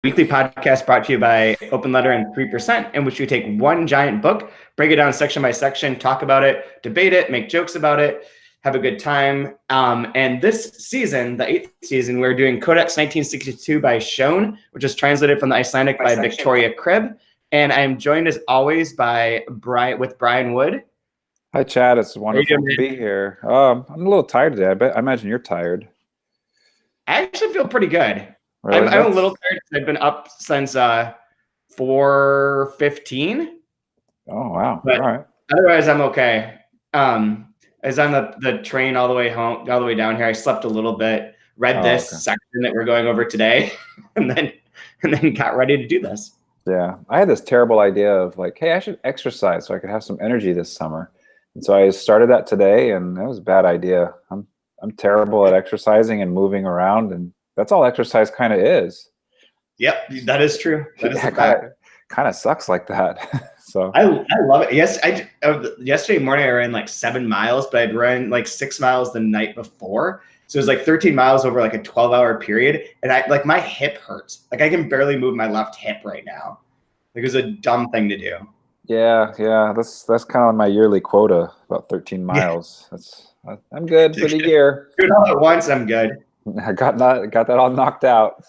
weekly podcast brought to you by Open Letter and 3%, in which we take one giant book, break it down section by section, talk about it, debate it, make jokes about it, have a good time. And this season, the 8th season, we're doing CoDex 1962 by Sjón, which is translated from the Icelandic by Victoria Cribb. And I'm joined as always by Brian Wood. Hi, Chad. It's wonderful to be here. I'm a little tired today. I imagine you're tired. I actually feel pretty good. Really? I'm a little tired because I've been up since 4:15. Oh, wow. But all right. Otherwise, I'm okay. I was on the train all the way home, all the way down here. I slept a little bit, read this section that we're going over today, and then got ready to do this. Yeah. I had this terrible idea of like, hey, I should exercise so I could have some energy this summer. And so I started that today, and that was a bad idea. I'm terrible at exercising and moving around, and that's all exercise kind of is. Yep, that is true. That is kind of sucks like that. So I love it. Yes, yesterday morning I ran like 7 miles, but I'd run like 6 miles the night before. So it was like 13 miles over like a 12-hour period, and my hip hurts. Like I can barely move my left hip right now. Like it was a dumb thing to do. Yeah. That's kind of my yearly quota, about 13 miles. Yeah. I'm good for the year. Do it all at once, I'm good. I got that all knocked out.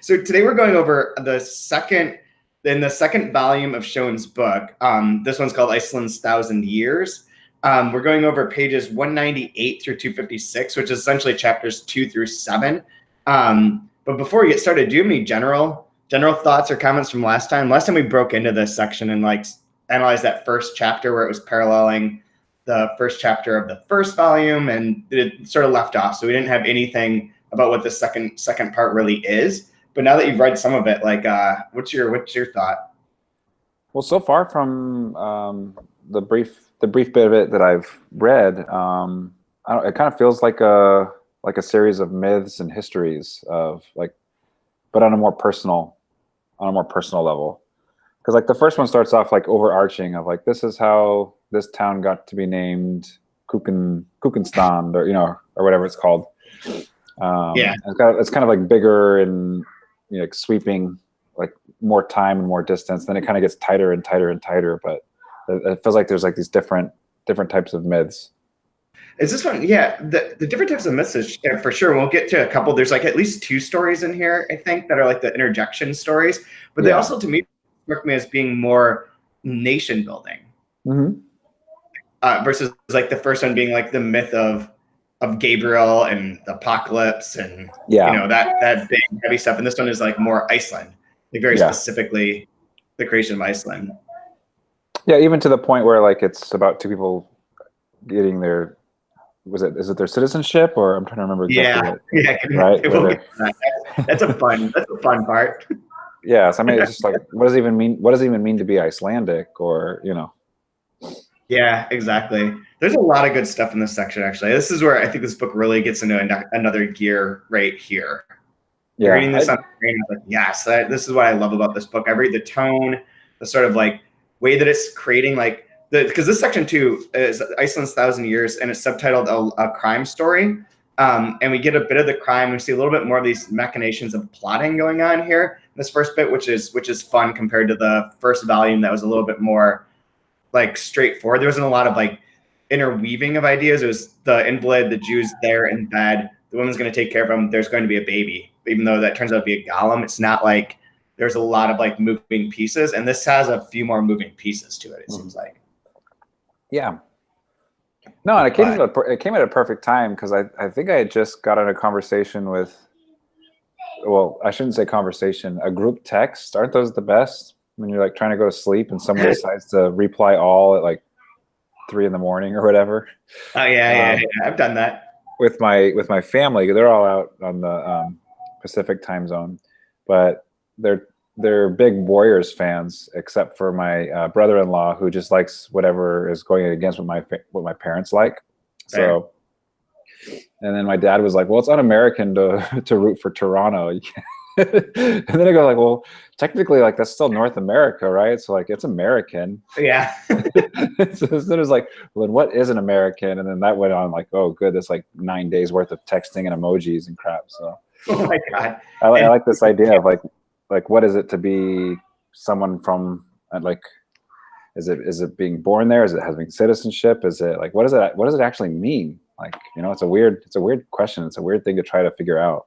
So today we're going over the second volume of Sjón's book. This one's called Iceland's 1,000 Years. We're going over pages 198 through 256, which is essentially chapters 2 through 7. But before we get started, do you have any general thoughts or comments from last time? Last time we broke into this section and like analyzed that first chapter where it was paralleling the first chapter of the first volume, and it sort of left off. So we didn't have anything about what the second part really is. But now that you've read some of it, like, what's your thought? Well, so far from the brief bit of it that I've read, it kind of feels like a series of myths and histories of like, but on a more personal level. Because like the first one starts off like overarching of like, this is how this town got to be named Kukenstand, or whatever it's called. It's kind of like bigger and like sweeping like more time and more distance. Then it kind of gets tighter and tighter and tighter. But it feels like there's like these different types of myths. Is this one? Yeah, the different types of myths is for sure. We'll get to a couple. There's like at least 2 stories in here, I think, that are like the interjection stories. But they also, to me, struck me as being more nation building. Mm-hmm. Versus like the first one being like the myth of Gabriel and the apocalypse and that big heavy stuff. And this one is like more Iceland, like very specifically the creation of Iceland. Yeah, even to the point where like it's about 2 people getting their is it their citizenship, or I'm trying to remember exactly. Right. That's a fun part. Yes, I mean it's just like what does it even mean to be Icelandic, or Yeah, exactly. There's a lot of good stuff in this section, actually. This is where I think this book really gets into another gear right here. Yeah, reading this on the screen, I'm like, yes, this is what I love about this book. I read the tone, the sort of like way that it's creating, like because this section too is Iceland's 1,000 Years, and it's subtitled a crime story. And we get a bit of the crime. We see a little bit more of these machinations of plotting going on here in this first bit, which is fun compared to the first volume that was a little bit more like straightforward. There wasn't a lot of like interweaving of ideas. It was the invalid, the Jew's there in bed, the woman's going to take care of him, there's going to be a baby. Even though that turns out to be a golem, it's not like there's a lot of like moving pieces, and this has a few more moving pieces to it, it seems like. Yeah. No, and it came at a perfect time, because I think I had just got in a conversation with, well, I shouldn't say conversation, a group text. Aren't those the best? When you're like trying to go to sleep and someone decides to reply all at like 3 a.m. or whatever. Oh yeah. I've done that with my family. They're all out on the Pacific time zone, but they're big Warriors fans, except for my brother-in-law, who just likes whatever is going against what my parents like. So, and then my dad was like, "Well, it's un-American to root for Toronto." And then I go like, well, technically, like that's still North America, right? So like it's American. Yeah. So then it was like, well, then what is an American? And then that went on like, oh, good, that's like 9 days worth of texting and emojis and crap. So Oh my God. I like this idea of like what is it to be someone from like, is it being born there? Is it having citizenship? Is it like, what does it actually mean? Like, it's a weird question. It's a weird thing to try to figure out.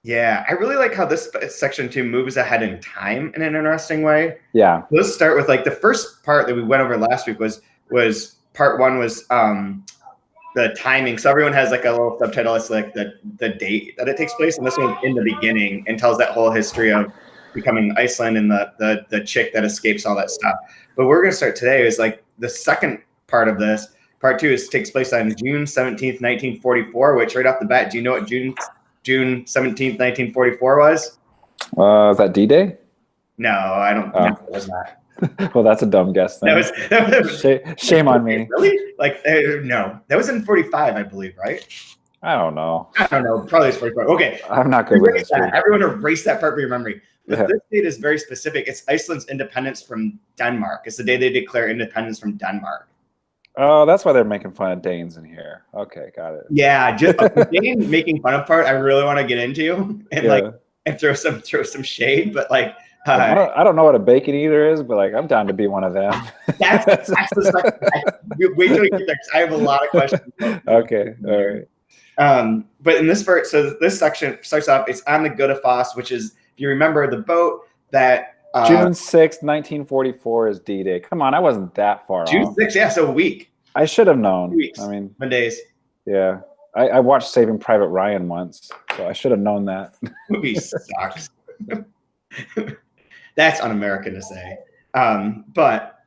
Yeah, I really like how this section 2 moves ahead in time in an interesting way. Yeah. Let's start with like the first part that we went over last week was part 1 was the timing. So everyone has like a little subtitle. It's like the date that it takes place, and this one's in the beginning and tells that whole history of becoming Iceland and the chick that escapes all that stuff. But we're going to start today is like the second part of this. Part 2 takes place on June 17th, 1944. Which right off the bat, do you know what June 17th, 1944 was? Is that D-Day? No, I don't. No, it was not. Well, that's a dumb guess then. That was shame on me. Really? Like, no, that was in 45, I believe, right? I don't know. Probably it's 45. Okay. I'm not good with history. Everyone erase that part of your memory. But this date is very specific. It's Iceland's independence from Denmark. It's the day they declare independence from Denmark. Oh, that's why they're making fun of Danes in here. Okay, got it. Yeah, just the Dane making fun of part I really want to get into and throw some shade, but like I don't know what a bacon eater is, but like I'm down to be one of them. that's the second. Wait till we get there, 'cause I have a lot of questions. Okay, all right. But in this part, so this section starts off. It's on the Godafoss, which is, if you remember, the boat that June 6th, 1944 is D-Day. Come on, I wasn't that far off. June 6th, yeah, so a week. I should have known. 2 weeks. I mean, Mondays. Yeah, I watched Saving Private Ryan once, so I should have known that. Movie sucks. That's un-American to say, but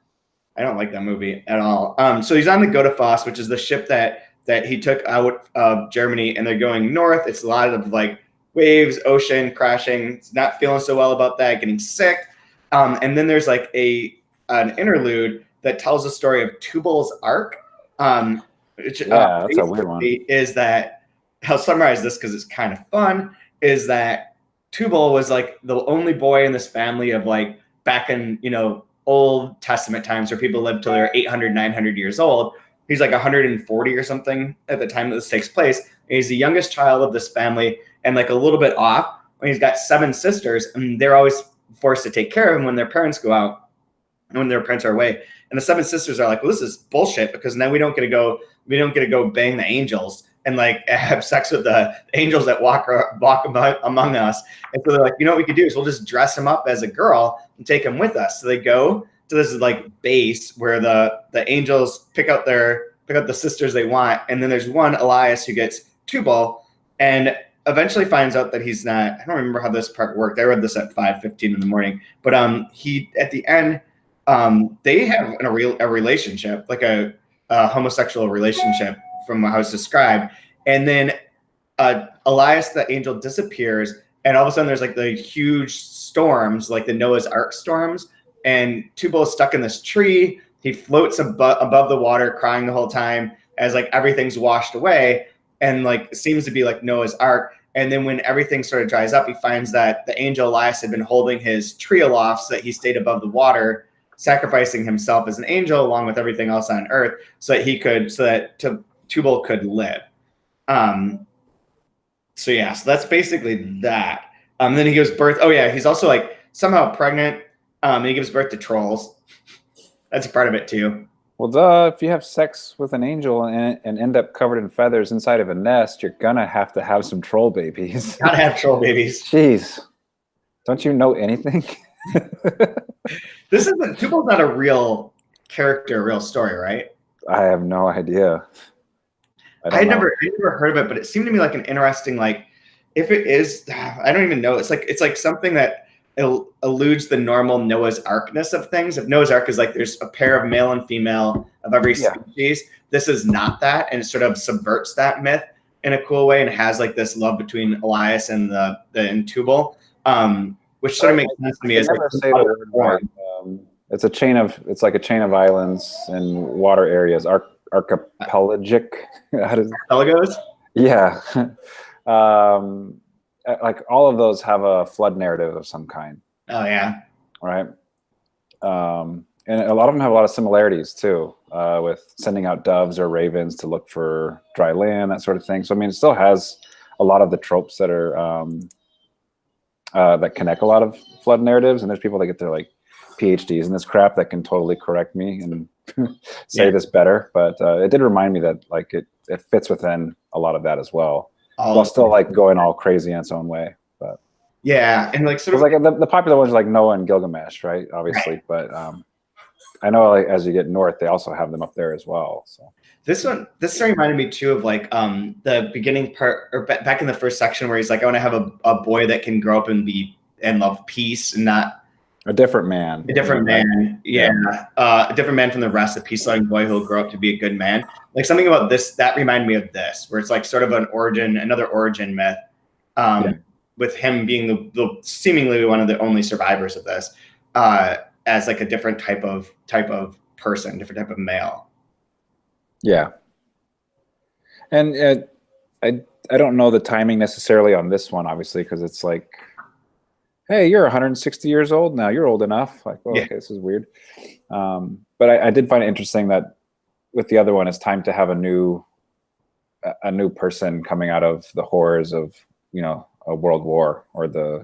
I don't like that movie at all. So he's on the Godafoss, which is the ship that he took out of Germany, and they're going north. It's a lot of like waves, ocean, crashing. It's not feeling so well about that, getting sick. And then there's like an interlude that tells the story of Tubal's Ark. Which, that's a weird one. Is that, I'll summarize this because it's kind of fun, is that Tubal was like the only boy in this family of like back in, Old Testament times where people lived till they're 800, 900 years old. He's like 140 or something at the time that this takes place. And he's the youngest child of this family and like a little bit off. And he's got 7 sisters, and they're always forced to take care of him when their parents go out and when their parents are away. And the 7 sisters are like, well, this is bullshit, because now we don't get to go bang the angels and like have sex with the angels that walk among us. And so they're like, what we could do is we'll just dress him up as a girl and take him with us. So they go to this like base where the angels pick out the sisters they want. And then there's one, Elias, who gets Tubal and eventually finds out that he's not, I don't remember how this part worked. I read this at 5:15 in the morning, but he, at the end, they have a relationship, like a homosexual relationship from how it's described. And then Elias, the angel, disappears, and all of a sudden there's like the huge storms, like the Noah's Ark storms, and Tubal is stuck in this tree. He floats above the water, crying the whole time as like everything's washed away, and like it seems to be like Noah's Ark. And then when everything sort of dries up, he finds that the angel Elias had been holding his tree aloft so that he stayed above the water, sacrificing himself as an angel along with everything else on earth so that Tubal could live. So that's basically that. Then he gives birth. Oh yeah, he's also like somehow pregnant. And he gives birth to trolls. That's a part of it too. Well, duh, if you have sex with an angel and end up covered in feathers inside of a nest, you're gonna have to have some troll babies. Gotta have troll babies. Jeez. Don't you know anything? Tubal's not a real character, a real story, right? I have no idea. I never heard of it, but it seemed to me like an interesting, like, if it is, I don't even know. It's like something that eludes the normal Noah's Arkness of things. If Noah's Ark is like there's a pair of male and female of every species, this is not that, and it sort of subverts that myth in a cool way and has like this love between Elias and Tubal, which sort of makes sense to me. As never say the word right. It's like a chain of islands and water areas. Archipelagic. Archipelagos? Yeah. Like all of those have a flood narrative of some kind. Oh yeah. Right. And a lot of them have a lot of similarities too, with sending out doves or ravens to look for dry land, that sort of thing. So I mean, it still has a lot of the tropes that are that connect a lot of flood narratives, and there's people that get their like PhDs in this crap that can totally correct me and say this better. But it did remind me that like it fits within a lot of that as well, while still like going all crazy in its own way. But yeah, and like sort of like the popular ones are like Noah and Gilgamesh, right? Obviously, but I know like as you get north, they also have them up there as well. So this story reminded me too of like the beginning part, or back in the first section where he's like, I want to have a boy that can grow up and love peace and not a different man. A different man, a different man from the rest. A peace-loving boy who'll grow up to be a good man. Like something about this that reminded me of this, where it's like sort of another origin myth, with him being the seemingly one of the only survivors of this, as like a different type of person, different type of male. Yeah, and I don't know the timing necessarily on this one, obviously, because it's like, hey, you're 160 years old now. You're old enough. Like, well, okay, this is weird. But I did find it interesting that with the other one, it's time to have a new person coming out of the horrors of, a world war, or the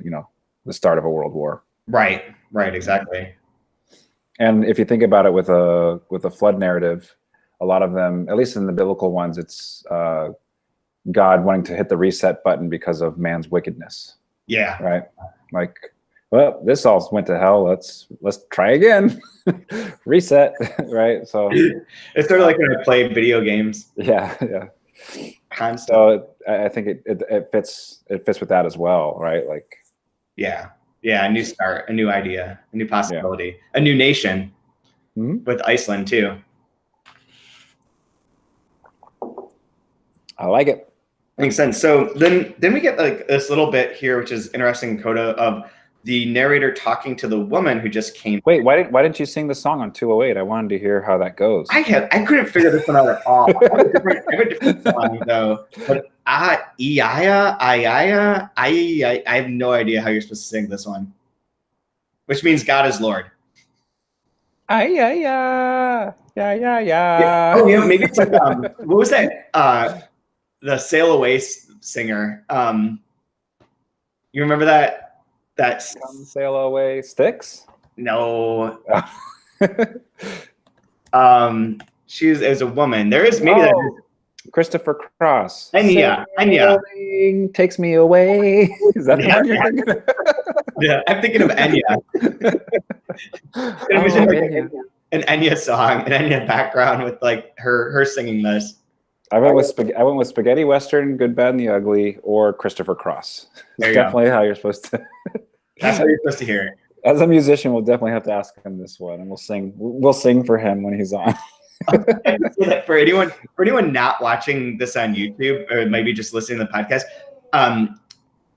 start of a world war. Right, exactly. And if you think about it with a flood narrative, a lot of them, at least in the biblical ones, it's God wanting to hit the reset button because of man's wickedness. Yeah. Right. Like, well, this all went to hell. Let's try again. Reset. Right. So it's sort of like when I play video games. Yeah. Constant. So I think it fits with that as well, right? Like, yeah, a new start, a new idea, a new possibility, a new nation, with Iceland too. I like it. Makes sense. So then we get like this little bit here, which is interesting, Coda, of the narrator talking to the woman who just came. Wait, why didn't you sing the song on 208? I wanted to hear how that goes. I couldn't figure this one out at all. I have a different song though. But I have no idea how you're supposed to sing this one, which means God is Lord. Yeah. Oh yeah, maybe it's like what was that? The Sail Away singer. You remember that? Come sail away, Sticks? No. It was a woman. There is maybe that. Christopher Cross. Enya. Takes me away. Is that the one you're thinking of? Yeah, I'm thinking of Enya. An Enya song, an Enya background with like her singing this. I went with Spaghetti Western, Good, Bad, and the Ugly, or Christopher Cross. That's definitely how you're supposed to. That's how you're supposed to hear it. As a musician, we'll definitely have to ask him this one, and we'll sing for him when he's on. For anyone not watching this on YouTube, or maybe just listening to the podcast,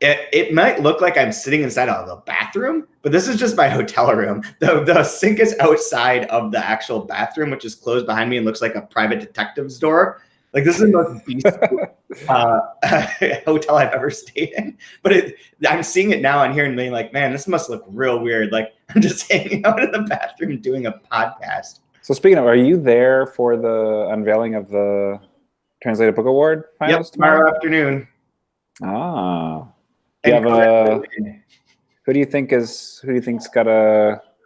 it might look like I'm sitting inside of the bathroom, but this is just my hotel room. The sink is outside of the actual bathroom, which is closed behind me and looks like a private detective's door. Like, this is the most beastly hotel I've ever stayed in. But I'm seeing it now and here and being like, man, this must look real weird. Like, I'm just hanging out in the bathroom doing a podcast. So speaking of, are you there for the unveiling of the Translated Book Award finals tomorrow afternoon? Ah. Who do you think's got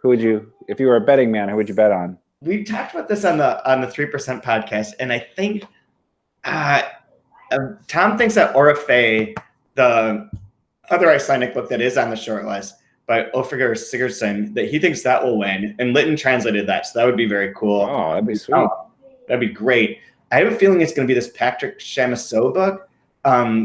who would you, if you were a betting man, who would you bet on? We talked about this on the 3% podcast, and I think Tom thinks that Orifei, the other Icelandic book that is on the short list by Ofer Sigurdsson, that he thinks that will win. And Lytton translated that, so that would be very cool. Oh, that'd be sweet. That'd be great. I have a feeling it's going to be this Patrick Chamiseau book,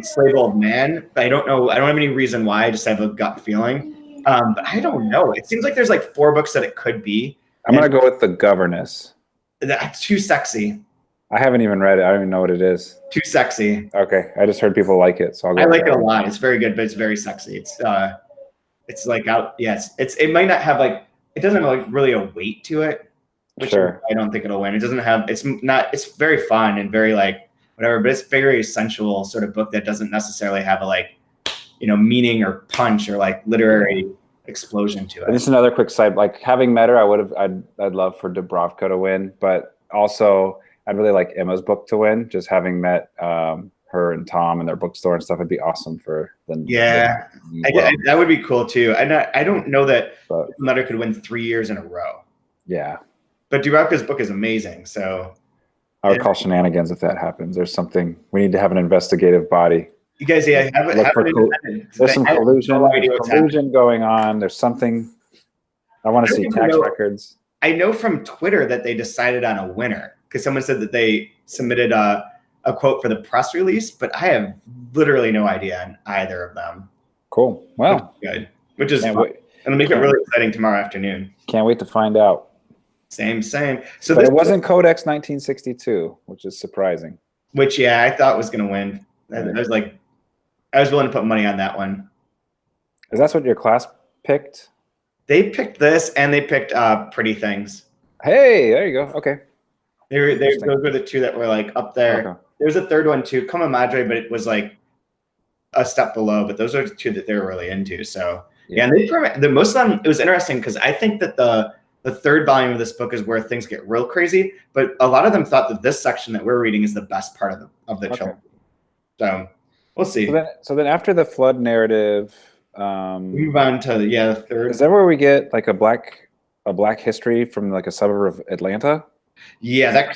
Slave Old Man. But I don't know. I don't have any reason why. I just have a gut feeling. But I don't know. It seems like there's like 4 books that it could be. I'm going to go with The Governess. That's too sexy. I haven't even read it. I don't even know what it is. Too sexy. Okay. I just heard people like it, so I'll go. I like it a lot. It's very good, but it's very sexy. It's like out. Yes. It might not have like, it doesn't have like really a weight to it, which I don't think it'll win. It doesn't have, it's very fun and very like whatever, but it's very sensual sort of book that doesn't necessarily have a like, meaning or punch or like literary explosion to it. And just another quick side, like having met her, I'd love for Dubravka to win, but also I'd really like Emma's book to win, just having met her and Tom and their bookstore and stuff. It'd be awesome for them. Yeah, that would be cool too. I don't know that Letter could win 3 years in a row. Yeah, but Dubravka's book is amazing. So I would call shenanigans if that happens. There's something we need to have an investigative body. You guys, yeah, there's some collusion going on. There's something. I want to see tax records. I know from Twitter that they decided on a winner because someone said that they submitted a quote for the press release, but I have literally no idea on either of them. Cool. Well, good. Which is fun. It'll make it really exciting tomorrow afternoon. Can't wait to find out. Same. So but it wasn't CoDex 1962, which is surprising. Which, yeah, I thought was going to win. I was willing to put money on that one. Is that what your class picked? They picked this, and they picked Pretty Things. Hey, there you go. Okay. Those were the two that were like up there. Okay. There was a third one too, Come Madre, but it was like a step below. But those are the two that they were really into. So yeah, and most of them. It was interesting because I think that the third volume of this book is where things get real crazy. But a lot of them thought that this section that we're reading is the best part of the trilogy. So we'll see. So then after the flood narrative. We move on to the third. Is that where we get like a black history from like a suburb of Atlanta? Yeah,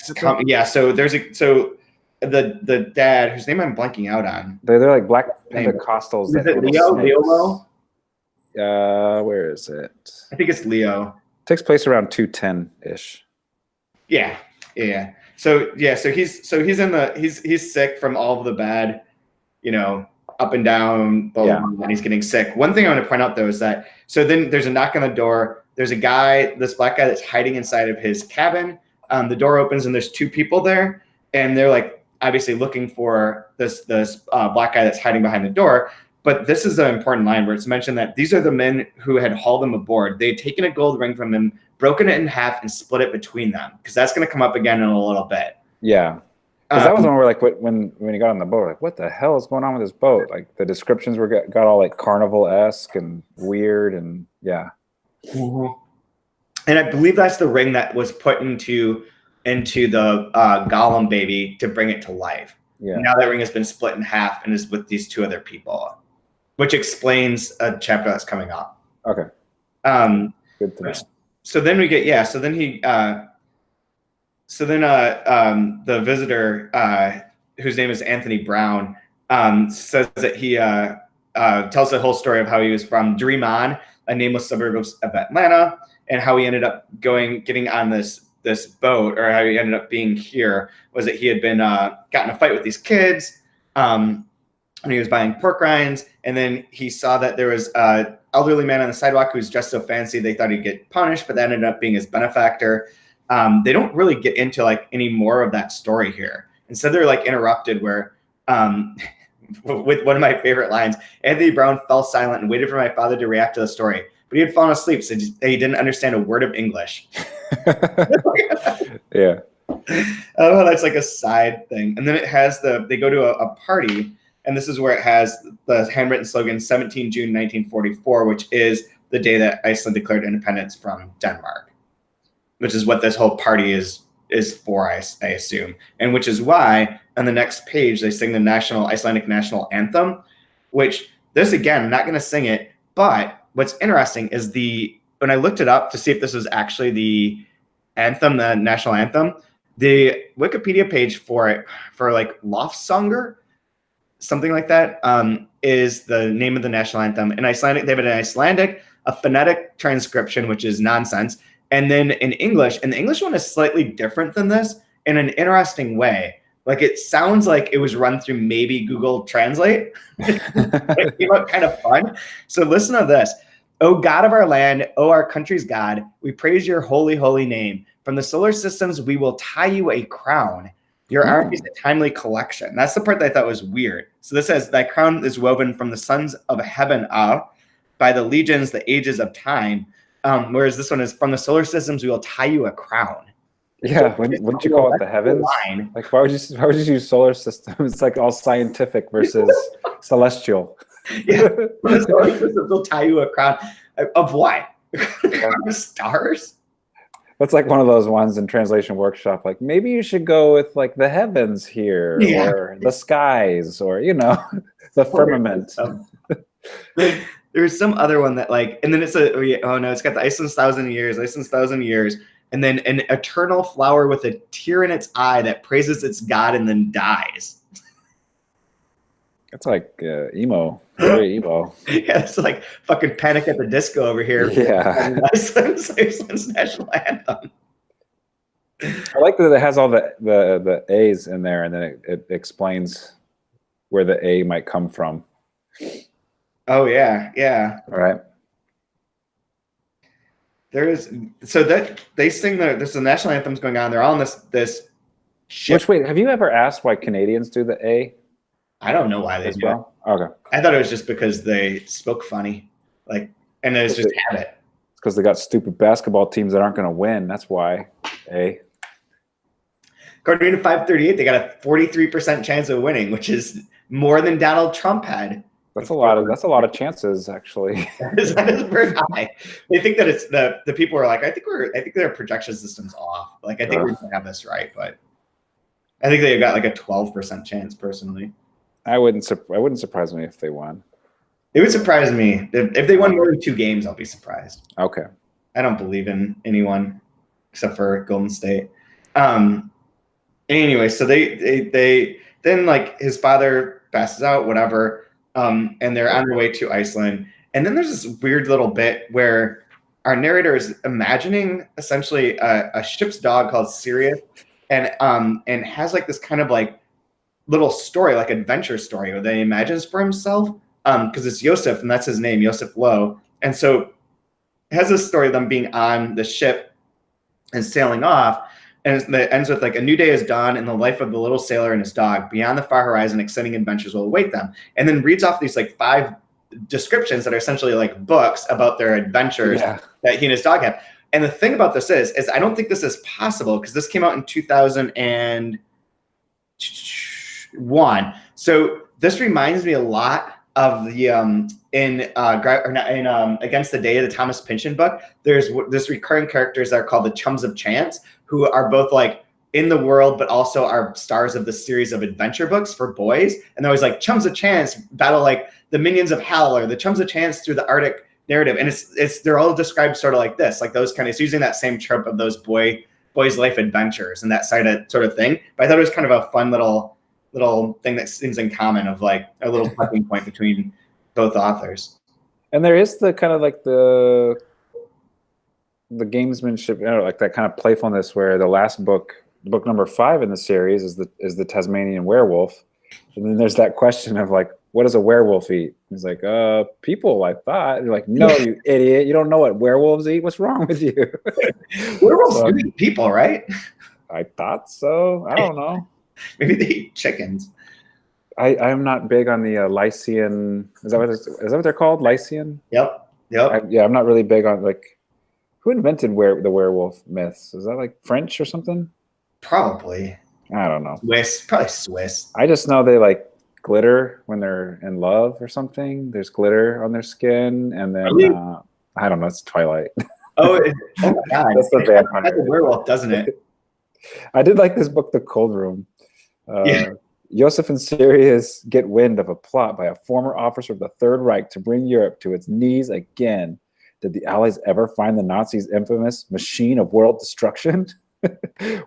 So there's the dad whose name I'm blanking out on. They're like black Pentecostals. Is it Leo? Where is it? I think it's Leo. It takes place around 210-ish. Yeah. So he's sick from all of the bad, up and down, and he's getting sick. One thing I want to point out though is that then there's a knock on the door. There's this black guy that's hiding inside of his cabin. The door opens and there's two people there, and they're like obviously looking for this black guy that's hiding behind the door. But this is an important line where it's mentioned that these are the men who had hauled them aboard. They had taken a gold ring from him, broken it in half, and split it between them, because that's going to come up again in a little bit. Yeah. Because that was the one where, like, when you got on the boat, like, what the hell is going on with this boat? Like, the descriptions got all like carnival-esque and weird, and yeah. Mm-hmm. And I believe that's the ring that was put into the Gollum baby to bring it to life. Yeah. Now that ring has been split in half and is with these two other people, which explains a chapter that's coming up. Okay. Good to know. So then we get the visitor, whose name is Anthony Brown, says that he tells the whole story of how he was from Dream On, a nameless suburb of Atlanta, and how he ended up getting on this boat, or how he ended up being here was that he had been got in a fight with these kids, and he was buying pork rinds, and then he saw that there was an elderly man on the sidewalk who was dressed so fancy they thought he'd get punished, but that ended up being his benefactor. They don't really get into like any more of that story here. Instead, they're like interrupted where, with one of my favorite lines, Anthony Brown fell silent and waited for my father to react to the story, but he had fallen asleep, so he didn't understand a word of English. Yeah. Oh, that's like a side thing. And then it has they go to a party, and this is where it has the handwritten slogan, 17 June 1944, which is the day that Iceland declared independence from Denmark, which is what this whole party is for, I assume. And which is why on the next page, they sing the Icelandic national anthem, which this, again, I'm not going to sing it, but what's interesting is when I looked it up to see if this was actually the anthem, the national anthem, the Wikipedia page for it, for like Lofsanger, something like that, is the name of the national anthem. In Icelandic, they have an Icelandic, a phonetic transcription, which is nonsense, and then in English, and the English one is slightly different than this in an interesting way. Like, it sounds like it was run through maybe Google Translate. It came out kind of fun. So listen to this. O God of our land, O our country's God, we praise your holy, holy name. From the solar systems, we will tie you a crown. Your arm is a timely collection. That's the part that I thought was weird. So this says, thy crown is woven from the sons of heaven by the legions, the ages of time. Whereas this one is, from the solar systems, we will tie you a crown. Yeah, wouldn't you call it the heavens? Like, why would you use solar system? It's like all scientific versus celestial. Yeah, from the solar systems will tie you a crown. Of what? Stars? That's like one of those ones in translation workshop. Like maybe you should go with like the heavens here, or the skies, or the firmament. There's some other one that like, and then it's it's got the Iceland's 1,000 years, Iceland's 1,000 years, and then an eternal flower with a tear in its eye that praises its god and then dies. It's like emo, very emo. Yeah, it's like fucking Panic at the Disco over here. Yeah. Iceland's national anthem. I like that it has all the A's in there, and then it explains where the A might come from. Oh yeah, yeah. All right. There's so that they sing there's the national anthems going on. They're all in this ship. Which wait, have you ever asked why Canadians do the A? I don't know why they do it. Okay. I thought it was just because they spoke funny, like, and it was just habit. It's because they got stupid basketball teams that aren't going to win. That's why. A. According to 538, they got a 43% chance of winning, which is more than Donald Trump had. That's a lot of chances, actually. That is very high. They think that it's the people are like, I think their projection system's off. Like, I think we're gonna have this right, but I think they've got like a 12% chance personally. I wouldn't surprise me if they won. It would surprise me if they won more than 2 games. I'll be surprised. Okay. I don't believe in anyone except for Golden State. Anyway, so they then like his father passes out, whatever, and they're on their way to Iceland. And then there's this weird little bit where our narrator is imagining essentially a ship's dog called Sirius, and has like this kind of like little story, like adventure story, that he imagines for himself, because it's Yosef, and that's his name, Yosef Lowe. And so it has this story of them being on the ship and sailing off, and it ends with like, a new day is dawned in the life of the little sailor and his dog. Beyond the far horizon, exciting adventures will await them. And then reads off these like 5 descriptions that are essentially like books about their adventures that he and his dog have. And the thing about this is I don't think this is possible, because this came out in 2001. So this reminds me a lot of the Against the Day, the Thomas Pynchon book. There's this recurring characters that are called the Chums of Chance, who are both like in the world, but also are stars of the series of adventure books for boys. And they're always like, Chums of Chance battle like the minions of hell, or the Chums of Chance through the Arctic narrative. And they're all described sort of like this, like those kind of, it's using that same trope of those boys' life adventures and that sort of thing. But I thought it was kind of a fun little thing that seems in common, of like a little touching point between both authors. And there is the kind of like the gamesmanship, like that kind of playfulness, where the last book number 5 in the series is the Tasmanian werewolf, and then there's that question of like, what does a werewolf eat? He's like, people, I thought. And you're like, no, you idiot, you don't know what werewolves eat. What's wrong with you? Werewolves eat people, right? I thought so. I don't know. Maybe they eat chickens. I'm not big on the Lycian. Is that what they're called? Lycian? Yep. I'm not really big on, like, who invented the werewolf myths? Is that like French or something? Probably. I don't know. Probably Swiss. I just know they like glitter when they're in love or something. There's glitter on their skin, and then I don't know. It's Twilight. Oh my God! That's the vampire. That's a werewolf, doesn't it? I did like this book, The Cold Room. Joseph and Sirius get wind of a plot by a former officer of the Third Reich to bring Europe to its knees again. Did the Allies ever find the Nazis' infamous machine of world destruction?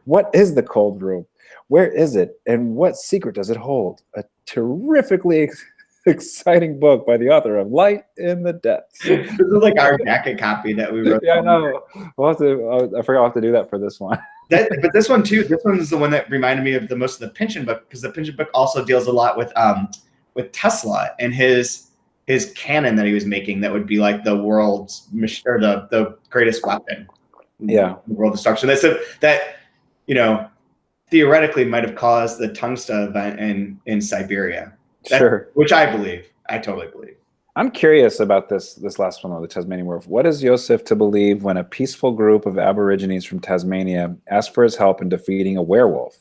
What is the Cold Room? Where is it? And what secret does it hold? A terrifically exciting book by the author of Light in the Depths. This is like our jacket copy that we wrote. Yeah, I know. I forgot I'll have to do that for this one. But this one too. This one is the one that reminded me of the most of the Pynchon book, because the Pynchon book also deals a lot with Tesla and his cannon that he was making, that would be like the world's or the greatest weapon. Yeah, world destruction. That theoretically might have caused the tungsten event in Siberia. Sure, which I believe. I totally believe. I'm curious about this last one, though, the Tasmanian werewolf. What is Joseph to believe when a peaceful group of Aborigines from Tasmania ask for his help in defeating a werewolf?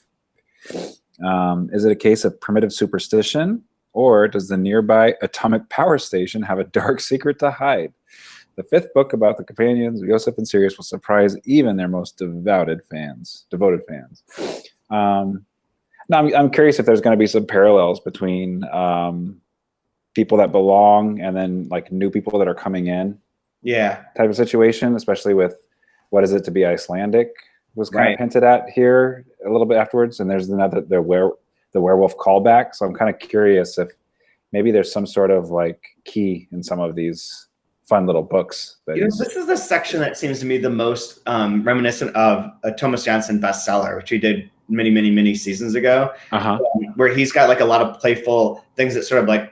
Is it a case of primitive superstition, or does the nearby atomic power station have a dark secret to hide? The 5th book about the companions of Yosef and Sirius will surprise even their most devoted fans. Now, I'm curious if there's going to be some parallels between people that belong and then like new people that are coming in. Yeah. Type of situation, especially with what is it to be Icelandic was kind of hinted at here a little bit afterwards. And there's another the werewolf callback. So I'm kind of curious if maybe there's some sort of like key in some of these fun little books. This is the section that seems to me the most reminiscent of a Thomas Janssen bestseller, which we did many seasons ago, where he's got like a lot of playful things that sort of like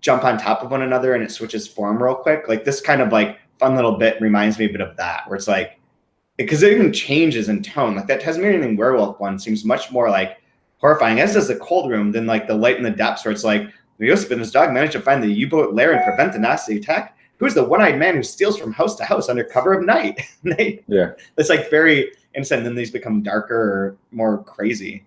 jump on top of one another and it switches form real quick. Like this kind of like fun little bit reminds me a bit of that, where it's like, because it even changes in tone. Like that Tasmanian werewolf one seems much more like horrifying, as does the Cold Room, than like the Light in the Depths, where it's like, Yosef and his dog managed to find the U-boat lair and prevent the Nazi attack. Who's the one-eyed man who steals from house to house under cover of night? Yeah. It's like very innocent, and then these become darker or more crazy.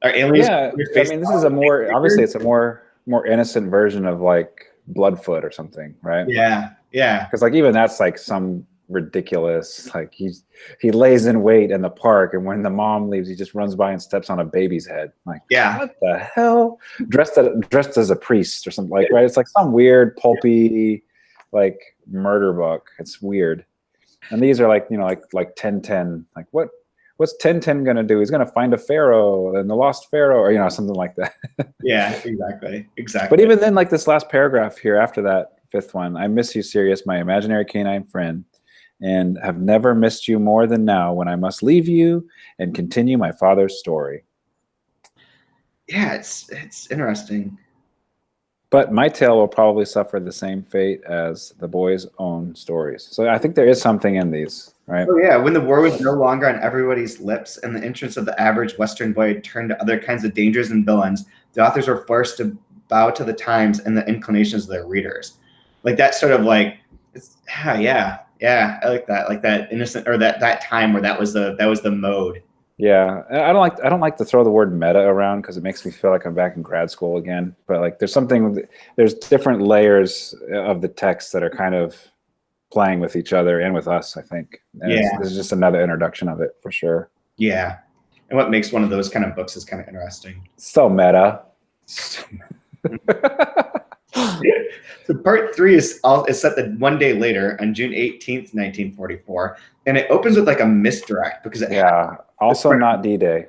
Are aliens? Yeah, I mean, this is a more, obviously it's a more innocent version of like Bloodfoot or something, right? Yeah. Because like even that's like some ridiculous, like he lays in wait in the park, and when the mom leaves, he just runs by and steps on a baby's head. Like, what the hell? Dressed as a priest or something, like, right? It's like some weird pulpy like murder book. It's weird. And these are like, you know, like 1010, like what's 1010 gonna do? He's gonna find a pharaoh and the lost pharaoh, or you know, something like that. Yeah, exactly. But even then, like this last paragraph here after that 5th one, I miss you, Sirius, my imaginary canine friend, and have never missed you more than now when I must leave you and continue my father's story. Yeah, it's interesting. But my tale will probably suffer the same fate as the boys' own stories. So I think there is something in these, right? Oh yeah, when the war was no longer on everybody's lips and the interests of the average Western boy turned to other kinds of dangers and villains, the authors were forced to bow to the times and the inclinations of their readers. Like that sort of like, yeah, I like that innocent, or that time where that was the mode. Yeah, I don't like to throw the word meta around because it makes me feel like I'm back in grad school again. But like, there's different layers of the text that are kind of playing with each other and with us, I think. And this is just another introduction of it for sure. Yeah, and what makes one of those kind of books is kind of interesting. So meta. So part 3 is set the one day later on June 18th, 1944, and it opens with like a misdirect because also not D-Day.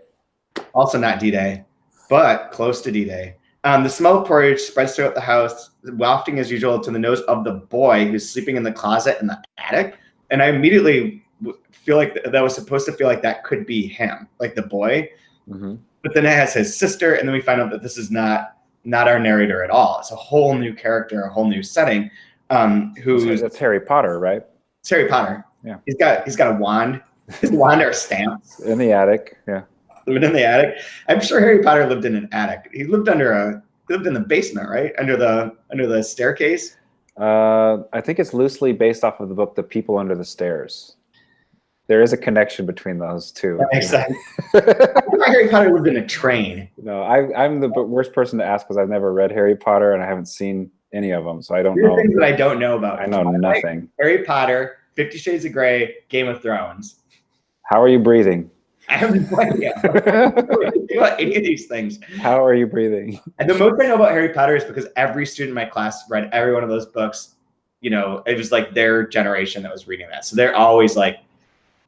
Also not D-Day, but close to D-Day. The smell of porridge spreads throughout the house, wafting as usual to the nose of the boy who's sleeping in the closet in the attic. And I immediately feel like that was supposed to feel like that could be him, like the boy. Mm-hmm. But then it has his sister, and then we find out that this is not our narrator at all. It's a whole new character, a whole new setting. It's Harry Potter, right? It's Harry Potter. Yeah. He's got a wand. His wand are stamps. In the attic, yeah. Living in the attic. I'm sure Harry Potter lived in an attic. He lived in the basement, right? Under the staircase. I think it's loosely based off of the book The People Under the Stairs. There is a connection between those two. That makes sense. I thought Harry Potter lived in a train. No, I'm the worst person to ask because I've never read Harry Potter and I haven't seen any of them, so I don't know. Things that I don't know about. I know nothing. Harry Potter, 50 Shades of Grey, Game of Thrones. How are you breathing? I have no idea about any of these things. How are you breathing? And the most I know about Harry Potter is because every student in my class read every one of those books. You know, it was like their generation that was reading that. So they're always like,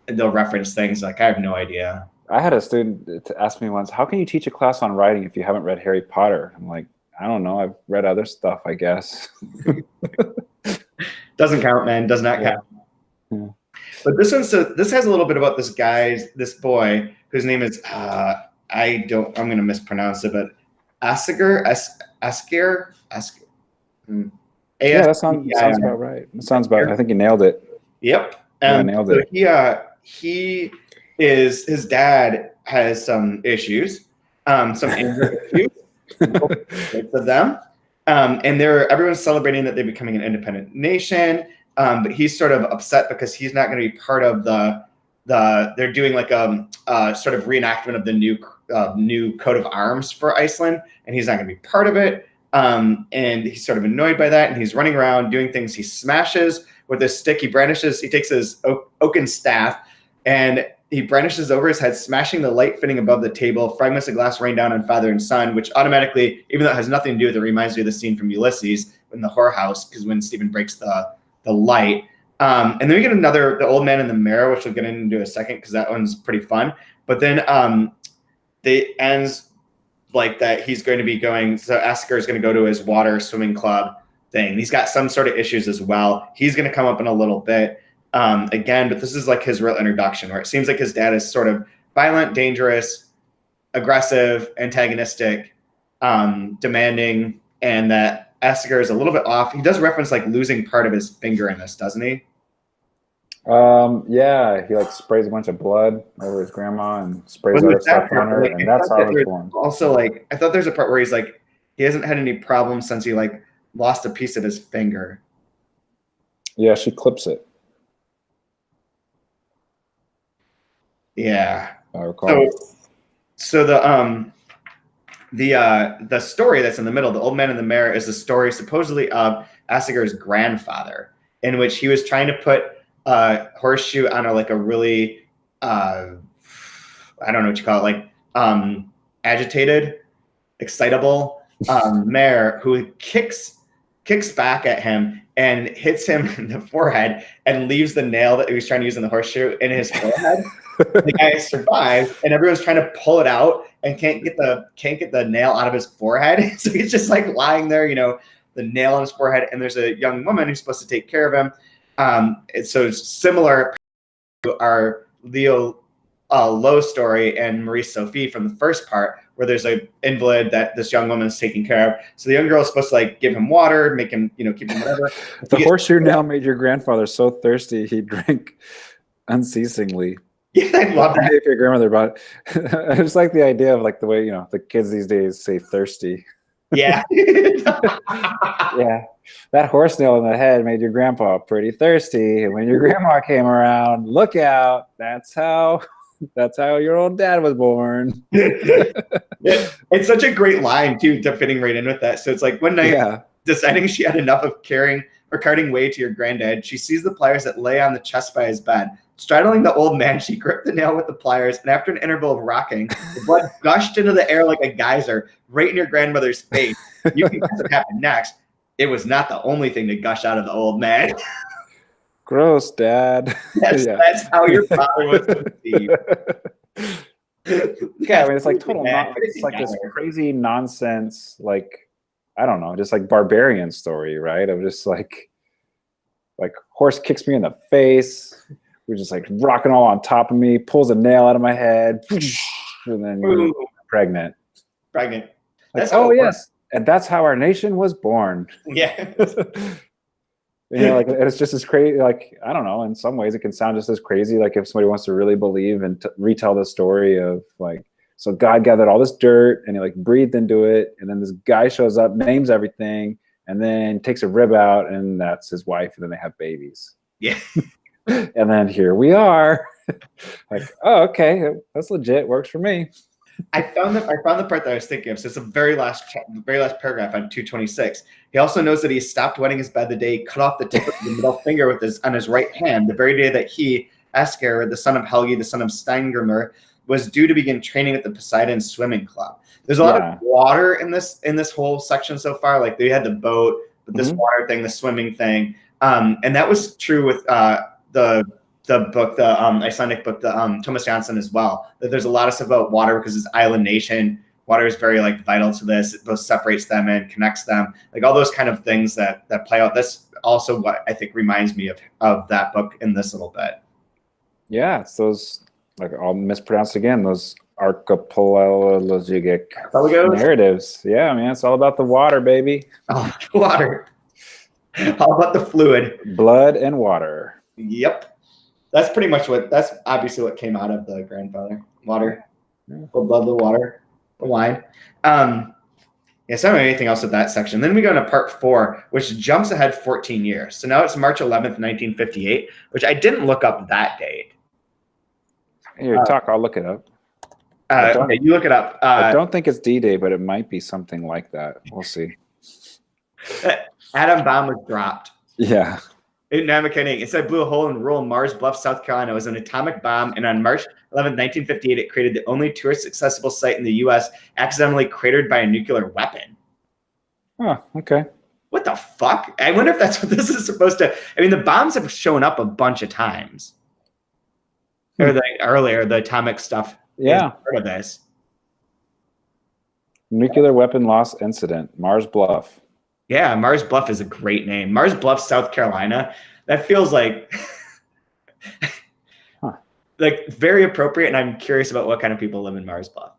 they'll reference things like, I have no idea. I had a student to ask me once, how can you teach a class on writing if you haven't read Harry Potter? I'm like, I don't know. I've read other stuff, I guess. Doesn't count, man. Does not count. Yeah. But this has a little bit about this boy whose name is I'm going to mispronounce it, but Asker. Yeah, that sounds about right. That sounds about. I think you nailed it. Yep. Nailed it. His dad has some issues, some anger issues, both of them, and everyone's celebrating that they're becoming an independent nation. But he's sort of upset because he's not going to be part of they're doing like a sort of reenactment of the new coat of arms for Iceland, and he's not going to be part of it. And he's sort of annoyed by that, and he's running around doing things. He smashes with his stick. He takes his oaken staff, and he brandishes over his head, smashing the light fitting above the table. Fragments of glass rain down on father and son, which automatically, even though it has nothing to do with it, reminds me of the scene from Ulysses in the whorehouse, because when Stephen breaks the light. And then we get the old man in the mirror, which we'll get into in a second, because that one's pretty fun. But then they ends like that he's going to be going, so Asker is going to go to his water swimming club thing. He's got some sort of issues as well. He's going to come up in a little bit again, but this is like his real introduction, where it seems like his dad is sort of violent, dangerous, aggressive, antagonistic, demanding, and that Asker is a little bit off. He does reference like losing part of his finger in this, doesn't he? Yeah, he like sprays a bunch of blood over his grandma and sprays other stuff on her, and that's how I was born. Also, like, I thought there's a part where he's like, he hasn't had any problems since he like lost a piece of his finger. Yeah, she clips it. Yeah. I recall. So the story that's in the middle, the old man in the mirror, is the story supposedly of Asker's grandfather, in which he was trying to put horseshoe on a really I don't know what you call it, like agitated, excitable mare who kicks back at him and hits him in the forehead and leaves the nail that he was trying to use in the horseshoe in his forehead. The guy survives, and everyone's trying to pull it out and can't get the nail out of his forehead. So he's just like lying there, the nail on his forehead, and there's a young woman who's supposed to take care of him. So similar to our Leo Lowe story and Marie Sophie from the first part, where there's an invalid that this young woman is taking care of. So the young girl is supposed to like give him water, make him, keep him whatever. The horseshoe nail made your grandfather so thirsty he drank unceasingly. Yeah, I love that. If your grandmother brought it. I just like the idea of like the way the kids these days say thirsty. Yeah. Yeah. That horse nail in the head made your grandpa pretty thirsty. And when your grandma came around, look out. That's how your old dad was born. It's such a great line too, to fitting right in with that. So it's like one night, deciding she had enough of carting weight to your granddad, she sees the pliers that lay on the chest by his bed. Straddling the old man, she gripped the nail with the pliers, and after an interval of rocking, the blood gushed into the air like a geyser right in your grandmother's face. You can guess what happened next. It was not the only thing to gush out of the old man. Gross, Dad. That's how your father was conceived. Yeah, I mean, it's like total it's like this crazy nonsense, like, I don't know, just like barbarian story, right? Of just like horse kicks me in the face. We're just like rocking all on top of me, pulls a nail out of my head, and then you're pregnant. Pregnant. Like, oh, yes. And that's how our nation was born. Yeah. Like it's just as crazy. Like, I don't know. In some ways, it can sound just as crazy. Like if somebody wants to really believe and retell the story of like, so God gathered all this dirt and he like breathed into it, and then this guy shows up, names everything, and then takes a rib out, and that's his wife, and then they have babies. Yeah. And then here we are. Like, oh, okay, that's legit. Works for me. I found the part that I was thinking of. So it's the very last paragraph on 226. He also knows that he stopped wetting his bed the day he cut off the tip of the middle finger on his right hand, the very day that he, Asker, the son of Helgi, the son of Steingrimr, was due to begin training at the Poseidon Swimming Club. There's a lot of water in this whole section so far. Like they had the boat, but this water thing, the swimming thing, and that was true with the book, the Icelandic book, the Thomas Jansson as well. That there's a lot of stuff about water because it's island nation. Water is very like vital to this. It both separates them and connects them. Like all those kind of things that play out. That's also what I think reminds me of that book in this little bit. Yeah, it's those, like I'll mispronounce again, those archipelagic narratives. Yeah, man, it's all about the water, baby. Oh, water. How about the fluid? Blood and water. Yep. That's pretty much that's obviously what came out of the grandfather. Water. The blood, the water, the wine. So I don't have anything else with that section. Then we go into part 4, which jumps ahead 14 years. So now it's March 11th, 1958, which I didn't look up that date. Here, I'll look it up. Okay, you look it up. I don't think it's D-Day, but it might be something like that. We'll see. Atom bomb was dropped. Yeah. No, I'm kidding. It said blew a hole in rural Mars Bluff, South Carolina. It was an atomic bomb, and on March 11, 1958, it created the only tourist-accessible site in the U.S. accidentally cratered by a nuclear weapon. Oh, okay. What the fuck? I wonder if that's what this is supposed to. I mean, the bombs have shown up a bunch of times. Or the atomic stuff. Yeah. Is part of this. Nuclear weapon loss incident, Mars Bluff. Yeah, Mars Bluff is a great name. Mars Bluff, South Carolina. That feels like like very appropriate, and I'm curious about what kind of people live in Mars Bluff.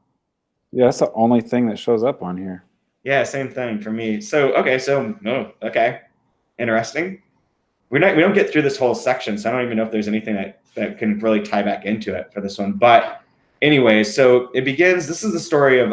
Yeah, that's the only thing that shows up on here. Yeah, same thing for me. So okay, interesting. We don't get through this whole section, so I don't even know if there's anything that can really tie back into it for this one. But anyway, so it begins. This is the story of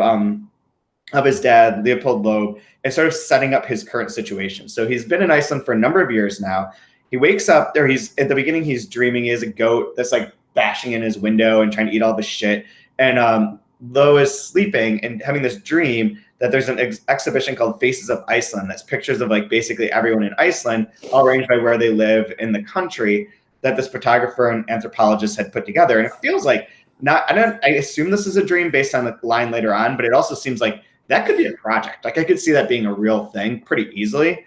his dad, Leopold Loeb, and sort of setting up his current situation. So he's been in Iceland for a number of years now. He wakes up there. He's at the beginning. He's dreaming he has a goat that's like bashing in his window and trying to eat all the shit. And Lo is sleeping and having this dream that there's an exhibition called Faces of Iceland. That's pictures of like basically everyone in Iceland, all arranged by where they live in the country, that this photographer and anthropologist had put together. And it feels like I assume this is a dream based on the line later on, but it also seems like that could be a project. Like I could see that being a real thing pretty easily.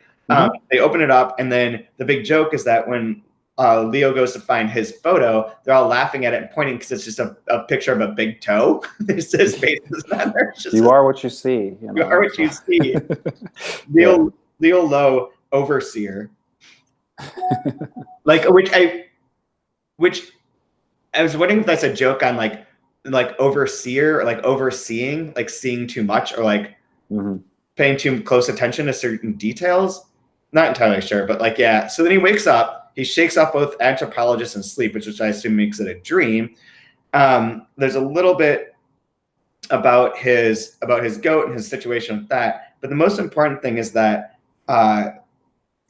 They open it up, and then the big joke is that when Leo goes to find his photo, they're all laughing at it and pointing because it's just a picture of a big toe. His face is not there. You are what you see. You are what you see. Leo Lowe, overseer. Like which I was wondering if that's a joke on like overseer or like overseeing, like seeing too much or like paying too close attention to certain details. Not entirely sure, but like, yeah. So then he wakes up, he shakes off both anthropologists and sleep, which I assume makes it a dream. There's a little bit about his goat and his situation with that. But the most important thing is that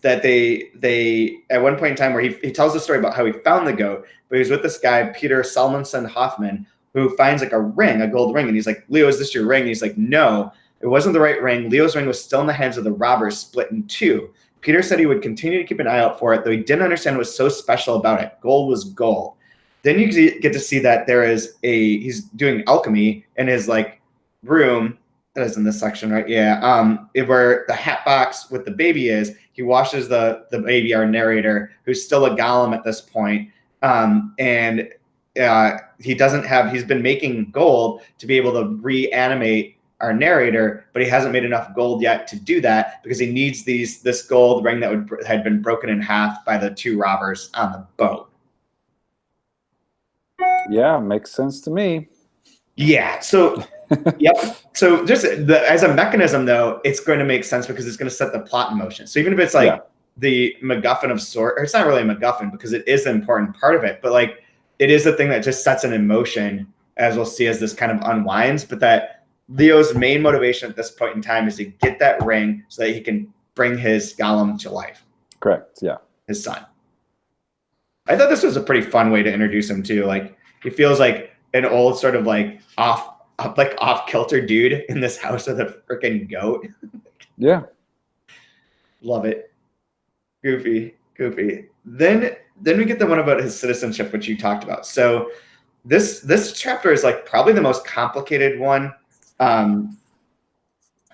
they at one point in time where he tells the story about how he found the goat, but he was with this guy, Peter Salmonson Hoffman, who finds like a gold ring. And he's like, Leo, is this your ring? And he's like, no, it wasn't the right ring. Leo's ring was still in the hands of the robbers, split in two. Peter said he would continue to keep an eye out for it, though he didn't understand what was so special about it. Gold was gold. Then you get to see that he's doing alchemy in his like room. That is in this section, right? Yeah. Where the hat box with the baby is, he washes the baby, our narrator, who's still a golem at this point. He's been making gold to be able to reanimate our narrator, but he hasn't made enough gold yet to do that because he needs this gold ring that had been broken in half by the two robbers on the boat. Yeah, makes sense to me. Yeah. So, yep. So just as a mechanism, though, it's going to make sense because it's going to set the plot in motion. So even if it's like the MacGuffin of sort, or it's not really a MacGuffin because it is an important part of it, but like it is the thing that just sets it in motion, as we'll see as this kind of unwinds. But that Leo's main motivation at this point in time is to get that ring so that he can bring his golem to life. Correct. Yeah. His son. I thought this was a pretty fun way to introduce him too. Like he feels like an old sort of like off kilter dude in this house with a freaking goat. Yeah. Love it. Goofy. Then we get the one about his citizenship, which you talked about. So this chapter is like probably the most complicated one.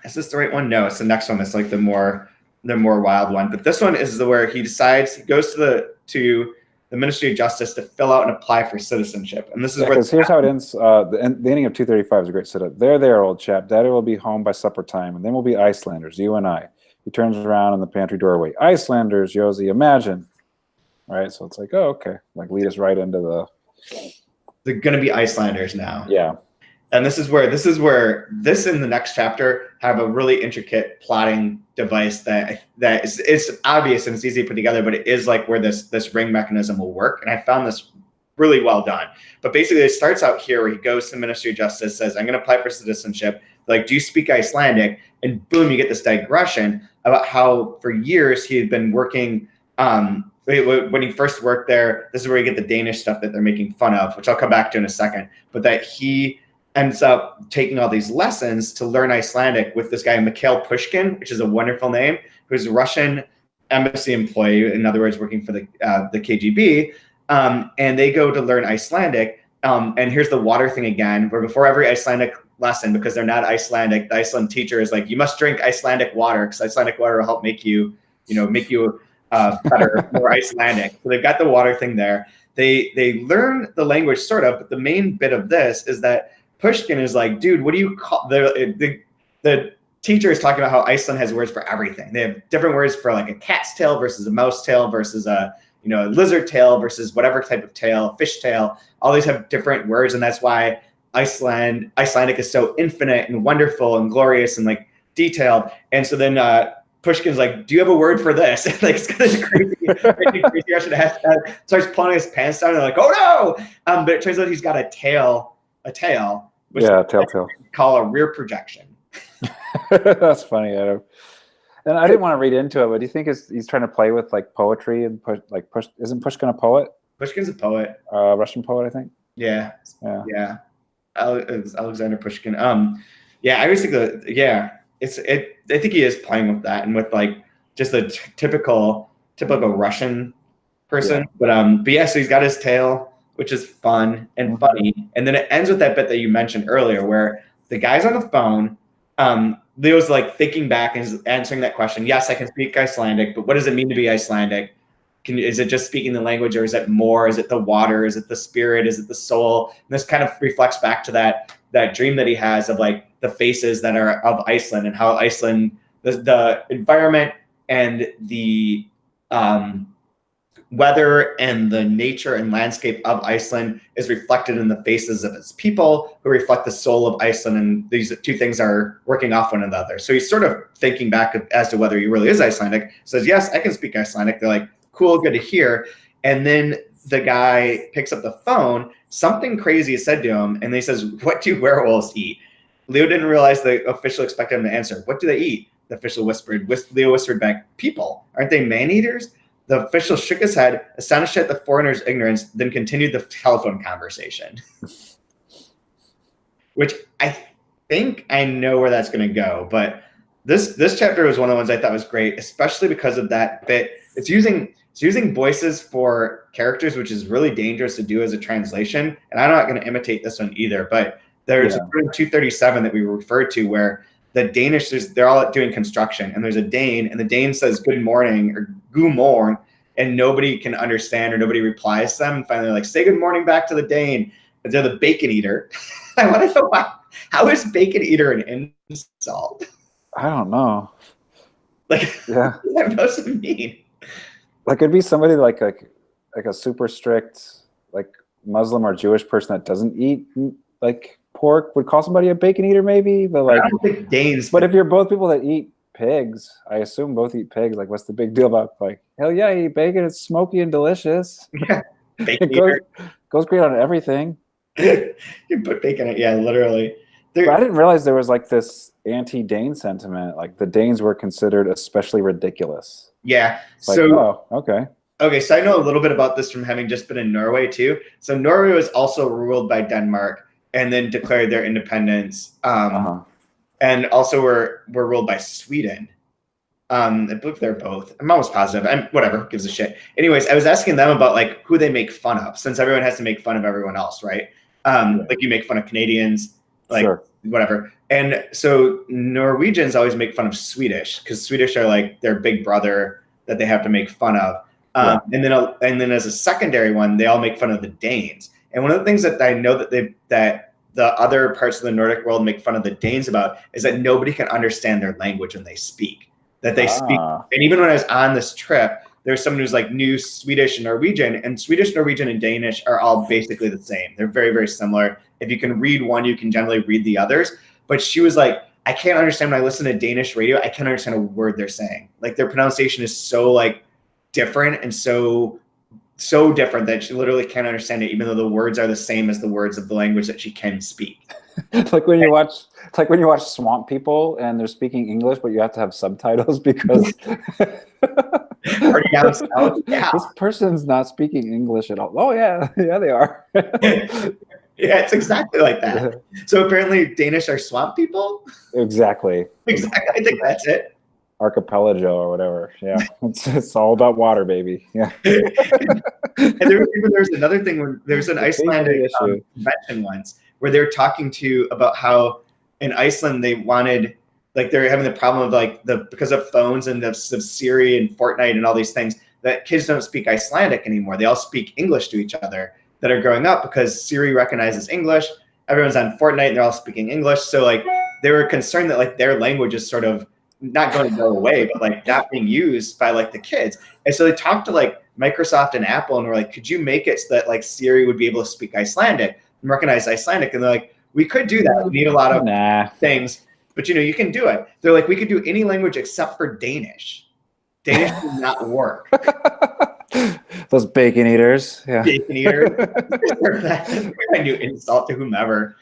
Is this the right one? No, it's the next one. It's like the more wild one. But this one is where he decides he goes to the Ministry of Justice to fill out and apply for citizenship. And this is where here's how it ends. The ending of 235 is a great setup. There, old chap. Daddy will be home by supper time, and then we'll be Icelanders, you and I. He turns around in the pantry doorway. Icelanders, Josie, imagine. All right, so it's like, oh, okay. Like lead us right into they're going to be Icelanders now. Yeah. And this is where this in the next chapter have a really intricate plotting device that it's obvious and it's easy to put together, but it is like where this ring mechanism will work. And I found this really well done. But basically it starts out here where he goes to the Ministry of Justice, says, I'm going to apply for citizenship. Like, do you speak Icelandic? And boom, you get this digression about how for years he had been working when he first worked there. This is where you get the Danish stuff that they're making fun of, which I'll come back to in a second. But that he ends up taking all these lessons to learn Icelandic with this guy, Mikhail Pushkin, which is a wonderful name, who's Russian embassy employee, in other words, working for the KGB, and they go to learn Icelandic. And here's the water thing again, where before every Icelandic lesson, because they're not Icelandic, the Iceland teacher is like, you must drink Icelandic water, because Icelandic water will help make you better, more Icelandic. So they've got the water thing there. They learn the language sort of, but the main bit of this is that Pushkin is like, dude, what do you call the teacher is talking about how Iceland has words for everything. They have different words for like a cat's tail versus a mouse tail versus a lizard tail versus whatever type of tail, fish tail. All these have different words, and that's why Icelandic is so infinite and wonderful and glorious and like detailed. And so then Pushkin's like, do you have a word for this? Like, it's kind of crazy Russian. Starts pulling his pants down and they're like, oh no! But it turns out he's got a tail, which tail. Call a rear projection. That's funny, Adam. And I didn't want to read into it, but do you think he's trying to play with like poetry and isn't Pushkin a poet? Pushkin's a poet. Russian poet, I think. Yeah. Alexander Pushkin. I always think I think he is playing with that and with like just the typical Russian person. Yeah. But yeah, so he's got his tail, which is fun and funny. And then it ends with that bit that you mentioned earlier where the guy's on the phone. Leo's like thinking back and is answering that question. Yes, I can speak Icelandic, but what does it mean to be Icelandic? Is it just speaking the language, or is it more? Is it the water? Is it the spirit? Is it the soul? And this kind of reflects back to that dream that he has of like the faces that are of Iceland and how Iceland, the environment and the weather and the nature and landscape of Iceland is reflected in the faces of its people who reflect the soul of Iceland. And these two things are working off one another. So he's sort of thinking back as to whether he really is Icelandic. Says, yes, I can speak Icelandic. They're like, cool, good to hear. And then the guy picks up the phone. Something crazy is said to him. And he says, what do werewolves eat? Leo didn't realize the official expected him to answer. What do they eat? The official whispered. Leo whispered back, people. Aren't they man-eaters? The official shook his head, astonished at the foreigner's ignorance, then continued the telephone conversation. Which I think I know where that's going to go. But this chapter was one of the ones I thought was great, especially because of that bit. It's using voices for characters, which is really dangerous to do as a translation. And I'm not going to imitate this one either. But there's 237 that we referred to where the Danish, they're all doing construction, and there's a Dane, and the Dane says good morning or good morn, and nobody can understand or nobody replies to them. And finally, they're like, say good morning back to the Dane. But they're the bacon eater. I want to know how is bacon eater an insult? I don't know. Like, what does it mean? Like, it'd be somebody like a super strict like Muslim or Jewish person that doesn't eat like pork would call somebody a bacon eater, maybe. But like, I don't think Danes. But if you're both people that eat pigs, I assume both eat pigs. Like, what's the big deal about like, hell yeah, I eat bacon. It's smoky and delicious. Yeah, it goes great on everything. You put bacon in it, yeah, literally. But I didn't realize there was like this anti-Dane sentiment. Like the Danes were considered especially ridiculous. Yeah. Like, okay. Okay, so I know a little bit about this from having just been in Norway too. So Norway was also ruled by Denmark and then declared their independence. And also were ruled by Sweden. I believe they're both. I'm almost positive. Whatever, gives a shit. Anyways, I was asking them about like who they make fun of, since everyone has to make fun of everyone else, right? Like you make fun of Canadians, like whatever. And so Norwegians always make fun of Swedish because Swedish are like their big brother that they have to make fun of. And then as a secondary one, they all make fun of the Danes. And one of the things that I know that the other parts of the Nordic world make fun of the Danes about is that nobody can understand their language when they speak. That they speak, and even when I was on this trip, there's someone who's like knew Swedish and Norwegian, and Swedish, Norwegian, and Danish are all basically the same. They're very, very similar. If you can read one, you can generally read the others. But she was like, I can't understand when I listen to Danish radio. I can't understand a word they're saying. Like their pronunciation is so like different and so different that she literally can't understand it, even though the words are the same as the words of the language that she can speak. It's like when you watch Swamp People and they're speaking English, but you have to have subtitles because this person's not speaking English at all. Oh yeah, they are. Yeah, it's exactly like that. So apparently Danish are swamp people? Exactly. I think that's it. archipelago or whatever. Yeah, it's all about water, baby. Yeah. And there's another thing when there's an Icelandic convention once where they're talking about how in Iceland they wanted, like, they're having the problem of like because of phones and of Siri and Fortnite and all these things, that kids don't speak Icelandic anymore. They all speak English to each other that are growing up because Siri recognizes English. Everyone's on Fortnite and they're all speaking English. So like they were concerned that like their language is sort of not going to go away, but like not being used by like the kids. And so they talked to like Microsoft and Apple and were like, could you make it so that like Siri would be able to speak Icelandic and recognize Icelandic? And they're like, we could do that. We need a lot of things, but you know, you can do it. They're like, we could do any language except for Danish. Danish does not work. Those bacon eaters. Yeah. Bacon eaters. A new insult to whomever.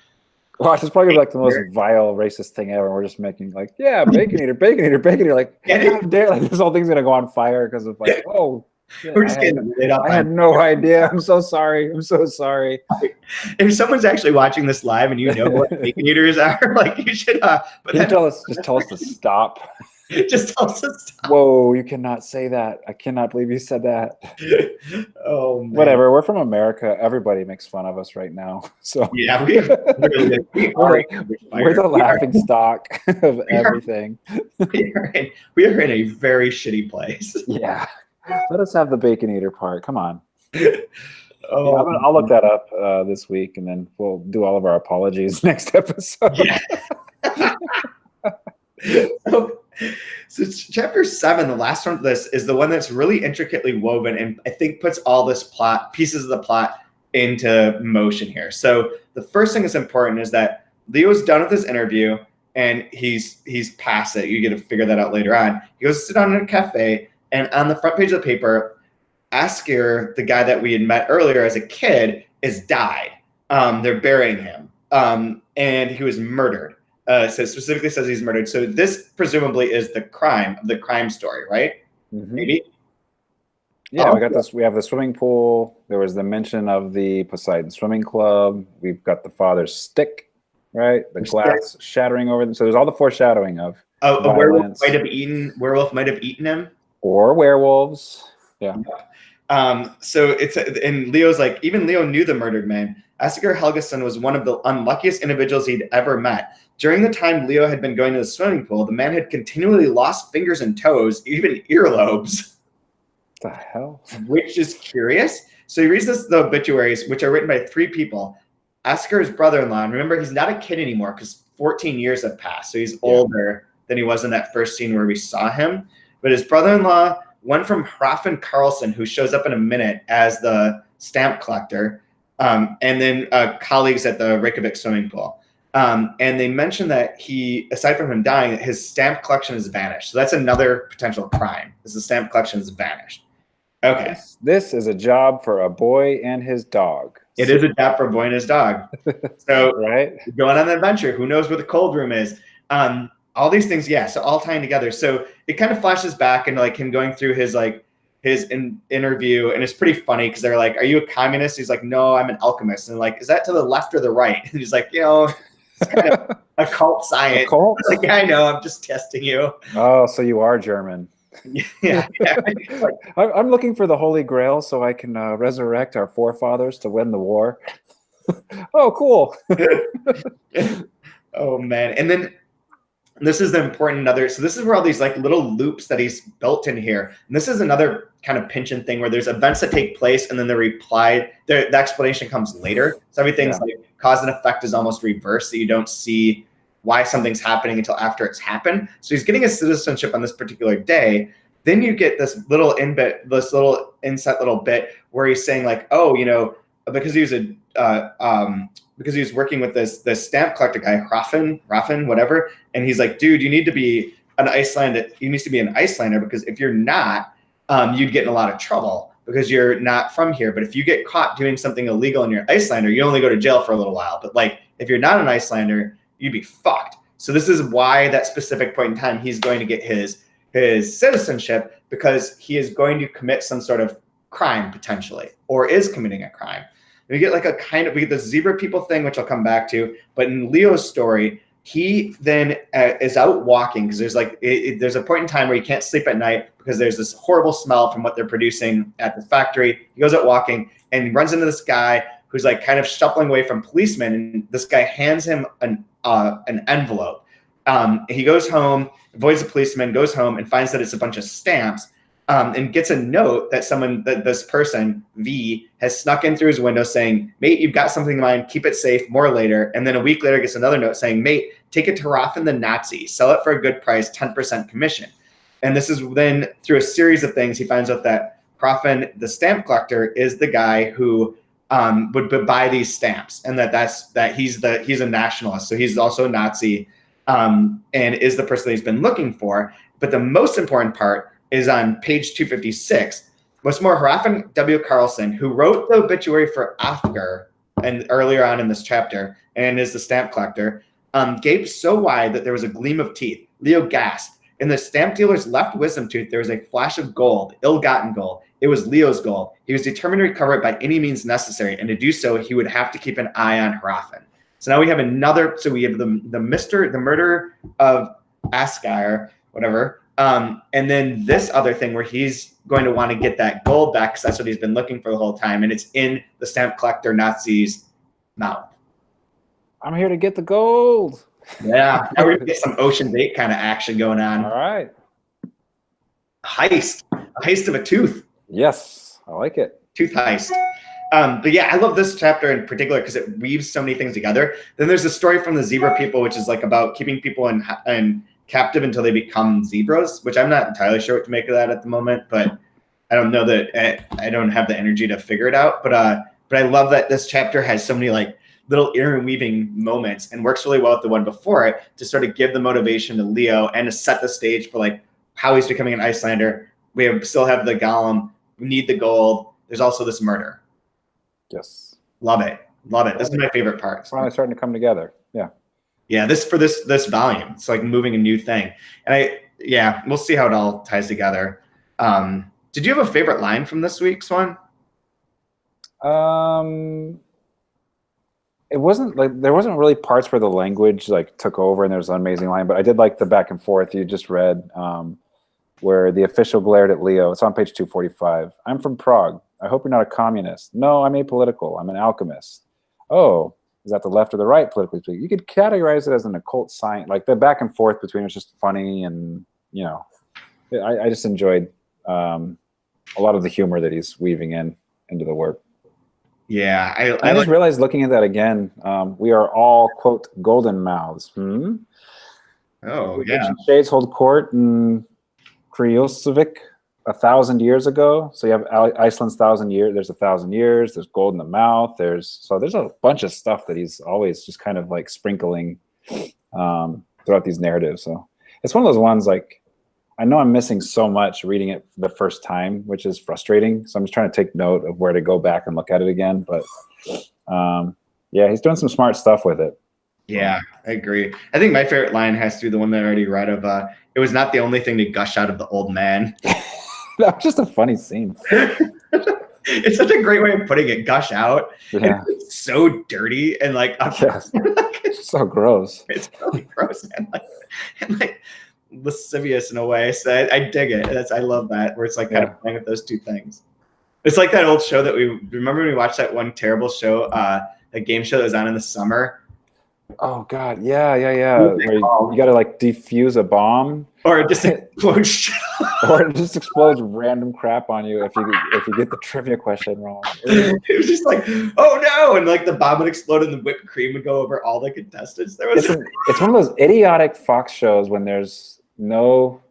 Well, it's probably like the most vile racist thing ever. We're just making like, yeah, bacon eater, bacon eater, bacon eater. Like, God damn, like this whole thing's gonna go on fire because of like, oh, shit, we're just getting lit up. I had no idea. I'm so sorry. I'm so sorry. If someone's actually watching this live and you know what bacon eaters are, like you should. Just tell us to stop. Just tell us to stop. Whoa, you cannot say that. I cannot believe you said that. Oh, man. Whatever. We're from America. Everybody makes fun of us right now. So yeah, we're the laughing stock of everything. We are in a very shitty place. Yeah. Let us have the bacon eater part. Come on. Oh, yeah, I'll look that up this week, and then we'll do all of our apologies next episode. Yeah. So chapter 7, the last one of this, is the one that's really intricately woven and I think puts all this pieces of the plot into motion here. So the first thing that's important is that Leo's done with his interview and he's past it. You get to figure that out later on. He goes to sit down in a cafe, and on the front page of the paper, Askir, the guy that we had met earlier as a kid, is died. They're burying him, and he was murdered. So it specifically says he's murdered. So this presumably is the crime story, right? Mm-hmm. Maybe. Yeah, we got this. We have the swimming pool. There was the mention of the Poseidon Swimming Club. We've got the father's stick, right? The glass shattering over them. So there's all the foreshadowing of a werewolf might have eaten him, or werewolves. Yeah. So and Leo's like, even Leo knew the murdered man. Asger Helgason was one of the unluckiest individuals he'd ever met. During the time Leo had been going to the swimming pool, the man had continually lost fingers and toes, even earlobes. The hell? Which is curious. So he reads the obituaries, which are written by 3 people. Asger's brother-in-law, and remember, he's not a kid anymore because 14 years have passed. So he's older than he was in that first scene where we saw him. But his brother-in-law, one from Hrafen Carlson, who shows up in a minute as the stamp collector, and then colleagues at the Reykjavik swimming pool. And they mentioned that aside from him dying, his stamp collection has vanished. So that's another potential crime, is the stamp collection has vanished. Okay. This is a job for a boy and his dog. It is a job for a boy and his dog. So right, going on an adventure. Who knows where the cold room is? All these things, so all tying together. So it kind of flashes back into like him going through his interview, and it's pretty funny because they're like, "Are you a communist?" He's like, "No, I'm an alchemist." And like, "Is that to the left or the right?" And he's like, it's kind of occult science. Occult? Like, I know, I'm just testing you. Oh, so you are German. Yeah. I'm looking for the Holy Grail so I can resurrect our forefathers to win the war. Oh, cool. Oh man, and then this is the important so this is where all these like little loops that he's built in here. And this is another kind of Pynchon thing where there's events that take place and then the explanation comes later. So everything's like cause and effect is almost reversed, so you don't see why something's happening until after it's happened. So he's getting his citizenship on this particular day. Then you get this little inset little bit where he's saying like, oh, because he was because he was working with this stamp collector guy, Hrafen, whatever, and he's like, dude, you need to be an Icelander because if you're not, you'd get in a lot of trouble because you're not from here. But if you get caught doing something illegal and you're an Icelander, you only go to jail for a little while. But like if you're not an Icelander, you'd be fucked. So this is why that specific point in time he's going to get his citizenship, because he is going to commit some sort of crime potentially, or is committing a crime. We get like we get the zebra people thing, which I'll come back to. But in Leo's story, he then is out walking because there's like there's a point in time where you can't sleep at night because there's this horrible smell from what they're producing at the factory. He goes out walking and he runs into this guy who's like kind of shuffling away from policemen, and this guy hands him an envelope. He goes home, avoids the policeman, goes home, and finds that it's a bunch of stamps, and gets a note that this person, V, has snuck in through his window saying, "Mate, you've got something in mind, keep it safe, more later." And then a week later gets another note saying, "Mate, take it to Raffen the Nazi, sell it for a good price, 10% commission." And this is then through a series of things, he finds out that Raffen, the stamp collector, is the guy who would buy these stamps, and that he's a nationalist, so he's also a Nazi, and is the person that he's been looking for. But the most important part is on page 256. What's more, Raffen W. Carlson, who wrote the obituary for Afger and earlier on in this chapter, and is the stamp collector, gaped so wide that there was a gleam of teeth. Leo gasped. In the stamp dealer's left wisdom tooth, there was a flash of gold, ill-gotten gold. It was Leo's gold. He was determined to recover it by any means necessary, and to do so, he would have to keep an eye on Raffen. So now we have another. So we have the murder of Askar, whatever, and then this other thing where he's going to want to get that gold back because that's what he's been looking for the whole time, and it's in the stamp collector Nazi's mouth. I'm here to get the gold. Yeah, now we're gonna get some Ocean's 8 kind of action going on. All right, a heist of a tooth. Yes, I like it. Tooth heist. But yeah, I love this chapter in particular because it weaves so many things together. Then there's a story from the zebra people, which is like about keeping people in captive until they become zebras, which I'm not entirely sure what to make of that at the moment, but I don't know that I don't have the energy to figure it out. But I love that this chapter has so many like little interweaving moments and works really well with the one before it to sort of give the motivation to Leo and to set the stage for like how he's becoming an Icelander. We still have the golem. We need the gold. There's also this murder. Yes. Love it. Love it. This is my favorite part. It's finally starting to come together. Yeah. Yeah. This volume. It's like moving a new thing. And we'll see how it all ties together. Did you have a favorite line from this week's one? It wasn't like there wasn't really parts where the language like took over and there was an amazing line, but I did like the back and forth you just read, where the official glared at Leo. It's on page 245. "I'm from Prague. I hope you're not a communist." "No, I'm apolitical. I'm an alchemist." "Oh, is that the left or the right politically speaking?" You could categorize it as an occult science. Like the back and forth between it's just funny, and I just enjoyed a lot of the humor that he's weaving into the work. Yeah, I just realized looking at that again, we are all, quote, golden mouths. Oh, yeah. Shades hold court in Kriosavik 1,000 years ago. So you have Iceland's 1,000 years. There's 1,000 years. There's gold in the mouth. There's a bunch of stuff that he's always just kind of like sprinkling throughout these narratives. So it's one of those ones like, I know I'm missing so much reading it the first time, which is frustrating. So I'm just trying to take note of where to go back and look at it again. But yeah, he's doing some smart stuff with it. Yeah, I agree. I think my favorite line has to be the one that I already read of, "It was not the only thing to gush out of the old man." That was just a funny scene. It's such a great way of putting it, gush out. Yeah. It's so dirty and like, yes. It's so gross. It's really gross and like lascivious in a way. So I dig it. I love that, where it's like kind of playing with those two things. It's like that old show that we remember when we watched that one terrible show, a game show that was on in the summer. Oh God, yeah. Where you got to like defuse a bomb, or it just explodes, or it just explodes random crap on you if you get the trivia question wrong. It was just like, oh no, and like the bomb would explode and the whipped cream would go over all the contestants. It's one of those idiotic Fox shows when there's no,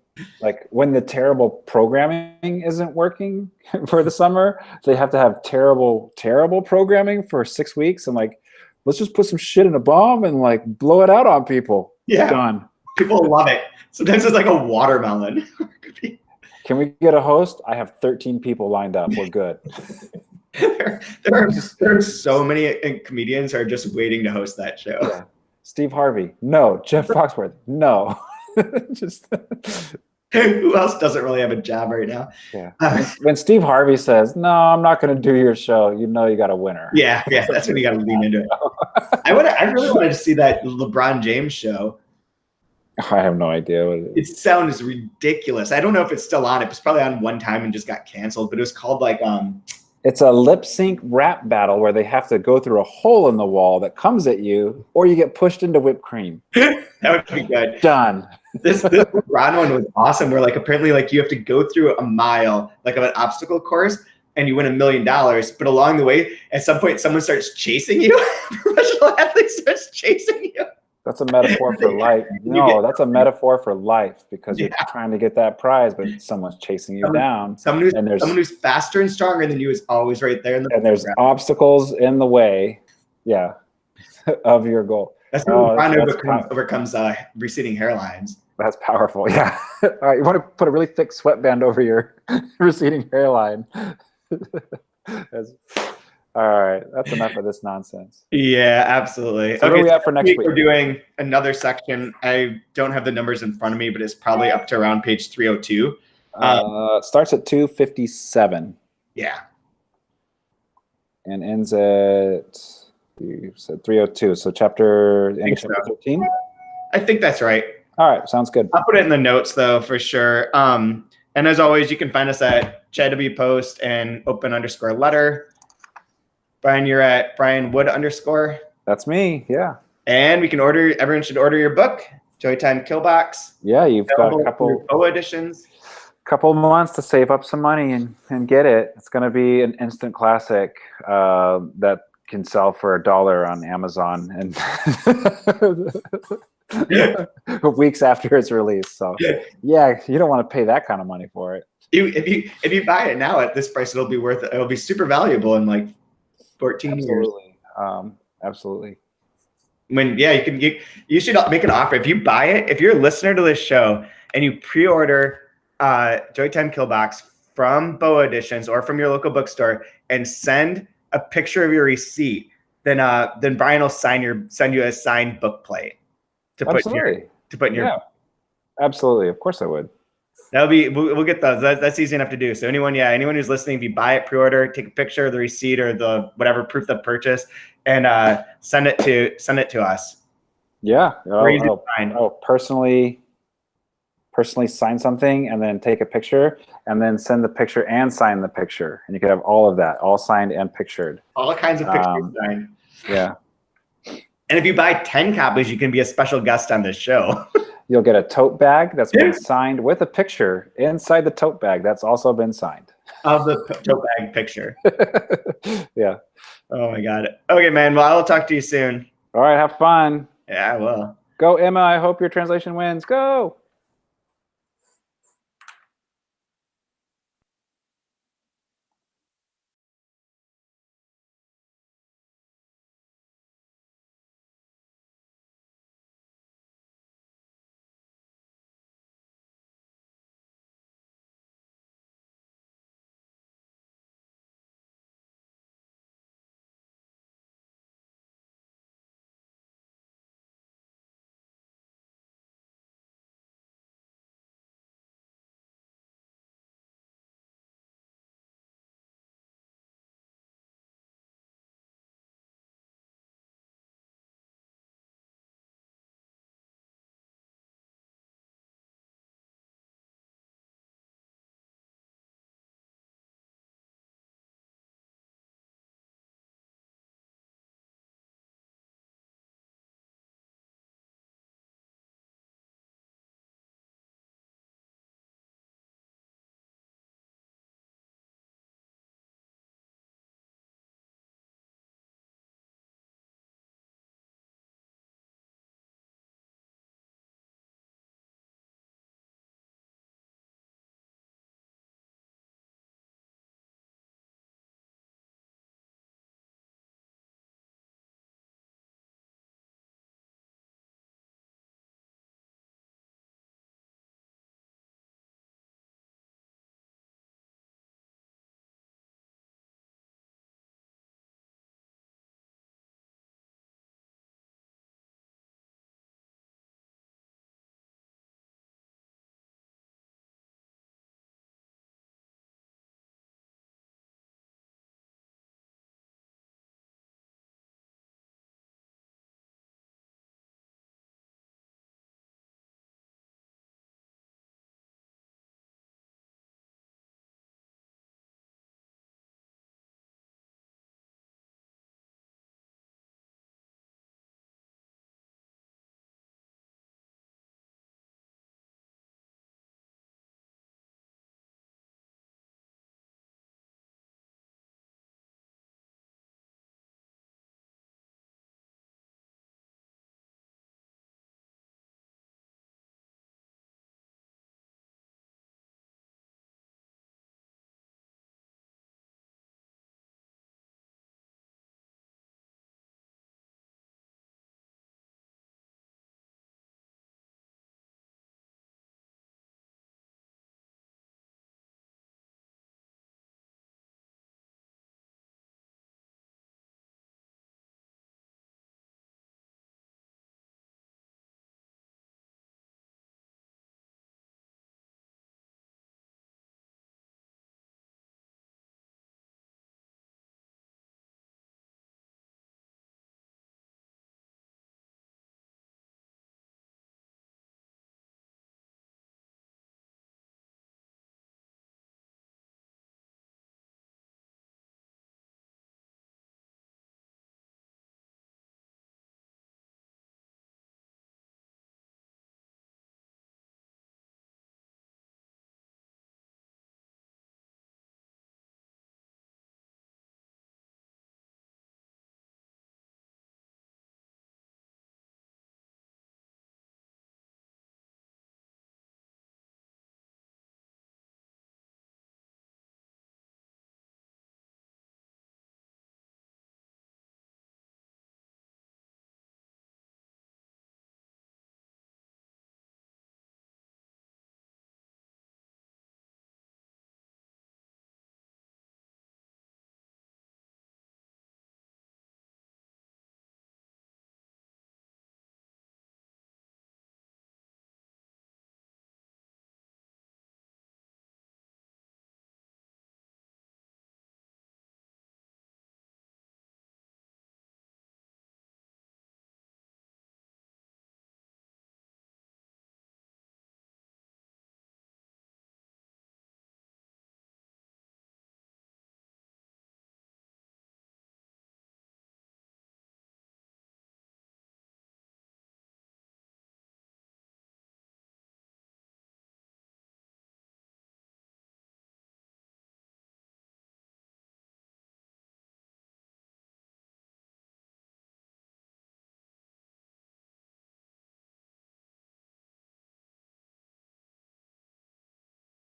like when the terrible programming isn't working for the summer, they have to have terrible programming for 6 weeks, and like, let's just put some shit in a bomb and like blow it out on people. Yeah, done. People love it. Sometimes it's like a watermelon. Can we get a host? I have 13 people lined up. We're good. there are so many comedians who are just waiting to host that show. Yeah. Steve Harvey, no. Jeff Foxworth, no. Just Who else doesn't really have a job right now? Yeah. When Steve Harvey says, "No, I'm not going to do your show," you know you got a winner. Yeah, that's when you got to lean into it. I really wanted to see that LeBron James show. I have no idea what it is. Its sound is ridiculous. I don't know if it's still on. It was probably on one time and just got canceled, but it was called like It's a lip sync rap battle where they have to go through a hole in the wall that comes at you, or you get pushed into whipped cream. That would be good. Done. This LeBron one was awesome. Where like apparently like you have to go through a mile like of an obstacle course, and you win $1 million. But along the way, at some point, someone starts chasing you. Professional athlete starts chasing you. That's a metaphor for life. No, that's a metaphor for life because you're trying to get that prize, but someone's chasing you down. Someone who's faster and stronger than you is always right there in the and there's obstacles in the way, of your goal. That's how LeBron overcomes receding hairlines. That's powerful. Yeah. All right, you want to put a really thick sweatband over your receding hairline. All right, that's enough of this nonsense. Yeah, absolutely. So what do we have for next week? We're doing another section. I don't have the numbers in front of me, but it's probably up to around page 302. It starts at 257. Yeah. And ends at, you said 302. So chapter 13? I think that's right. All right, sounds good. I'll put it in the notes though, for sure. And as always, you can find us at Chad W Post and open_letter. Brian, you're at Brian Wood _. That's me, yeah. And everyone should order your book, Joytime Killbox. Yeah, you've got a couple editions. Couple months to save up some money and get it. It's going to be an instant classic that can sell for $1 on Amazon and weeks after it's released. So yeah, you don't want to pay that kind of money for it. If you buy it now at this price, it'll be worth it. It'll be super valuable in like 14 years. Absolutely. You should make an offer. If you buy it, if you're a listener to this show and you pre-order Joytime Killbox from Boa Editions or from your local bookstore and send a picture of your receipt, then Brian will send you a signed book plate to put in your. Absolutely, of course I would. We'll get those. That's easy enough to do. So anyone who's listening, if you buy it, pre-order, take a picture of the receipt or the whatever proof of purchase, and send it to us. Yeah, I'll personally sign something and then take a picture and then send the picture and sign the picture, and you could have all of that, all signed and pictured. All kinds of pictures signed. Yeah. And if you buy 10 copies, you can be a special guest on this show. You'll get a tote bag that's been signed with a picture inside the tote bag that's also been signed. Of the tote bag picture. Yeah. Oh my God. Okay, man. Well, I'll talk to you soon. All right. Have fun. Yeah, I will. Go, Emma. I hope your translation wins. Go.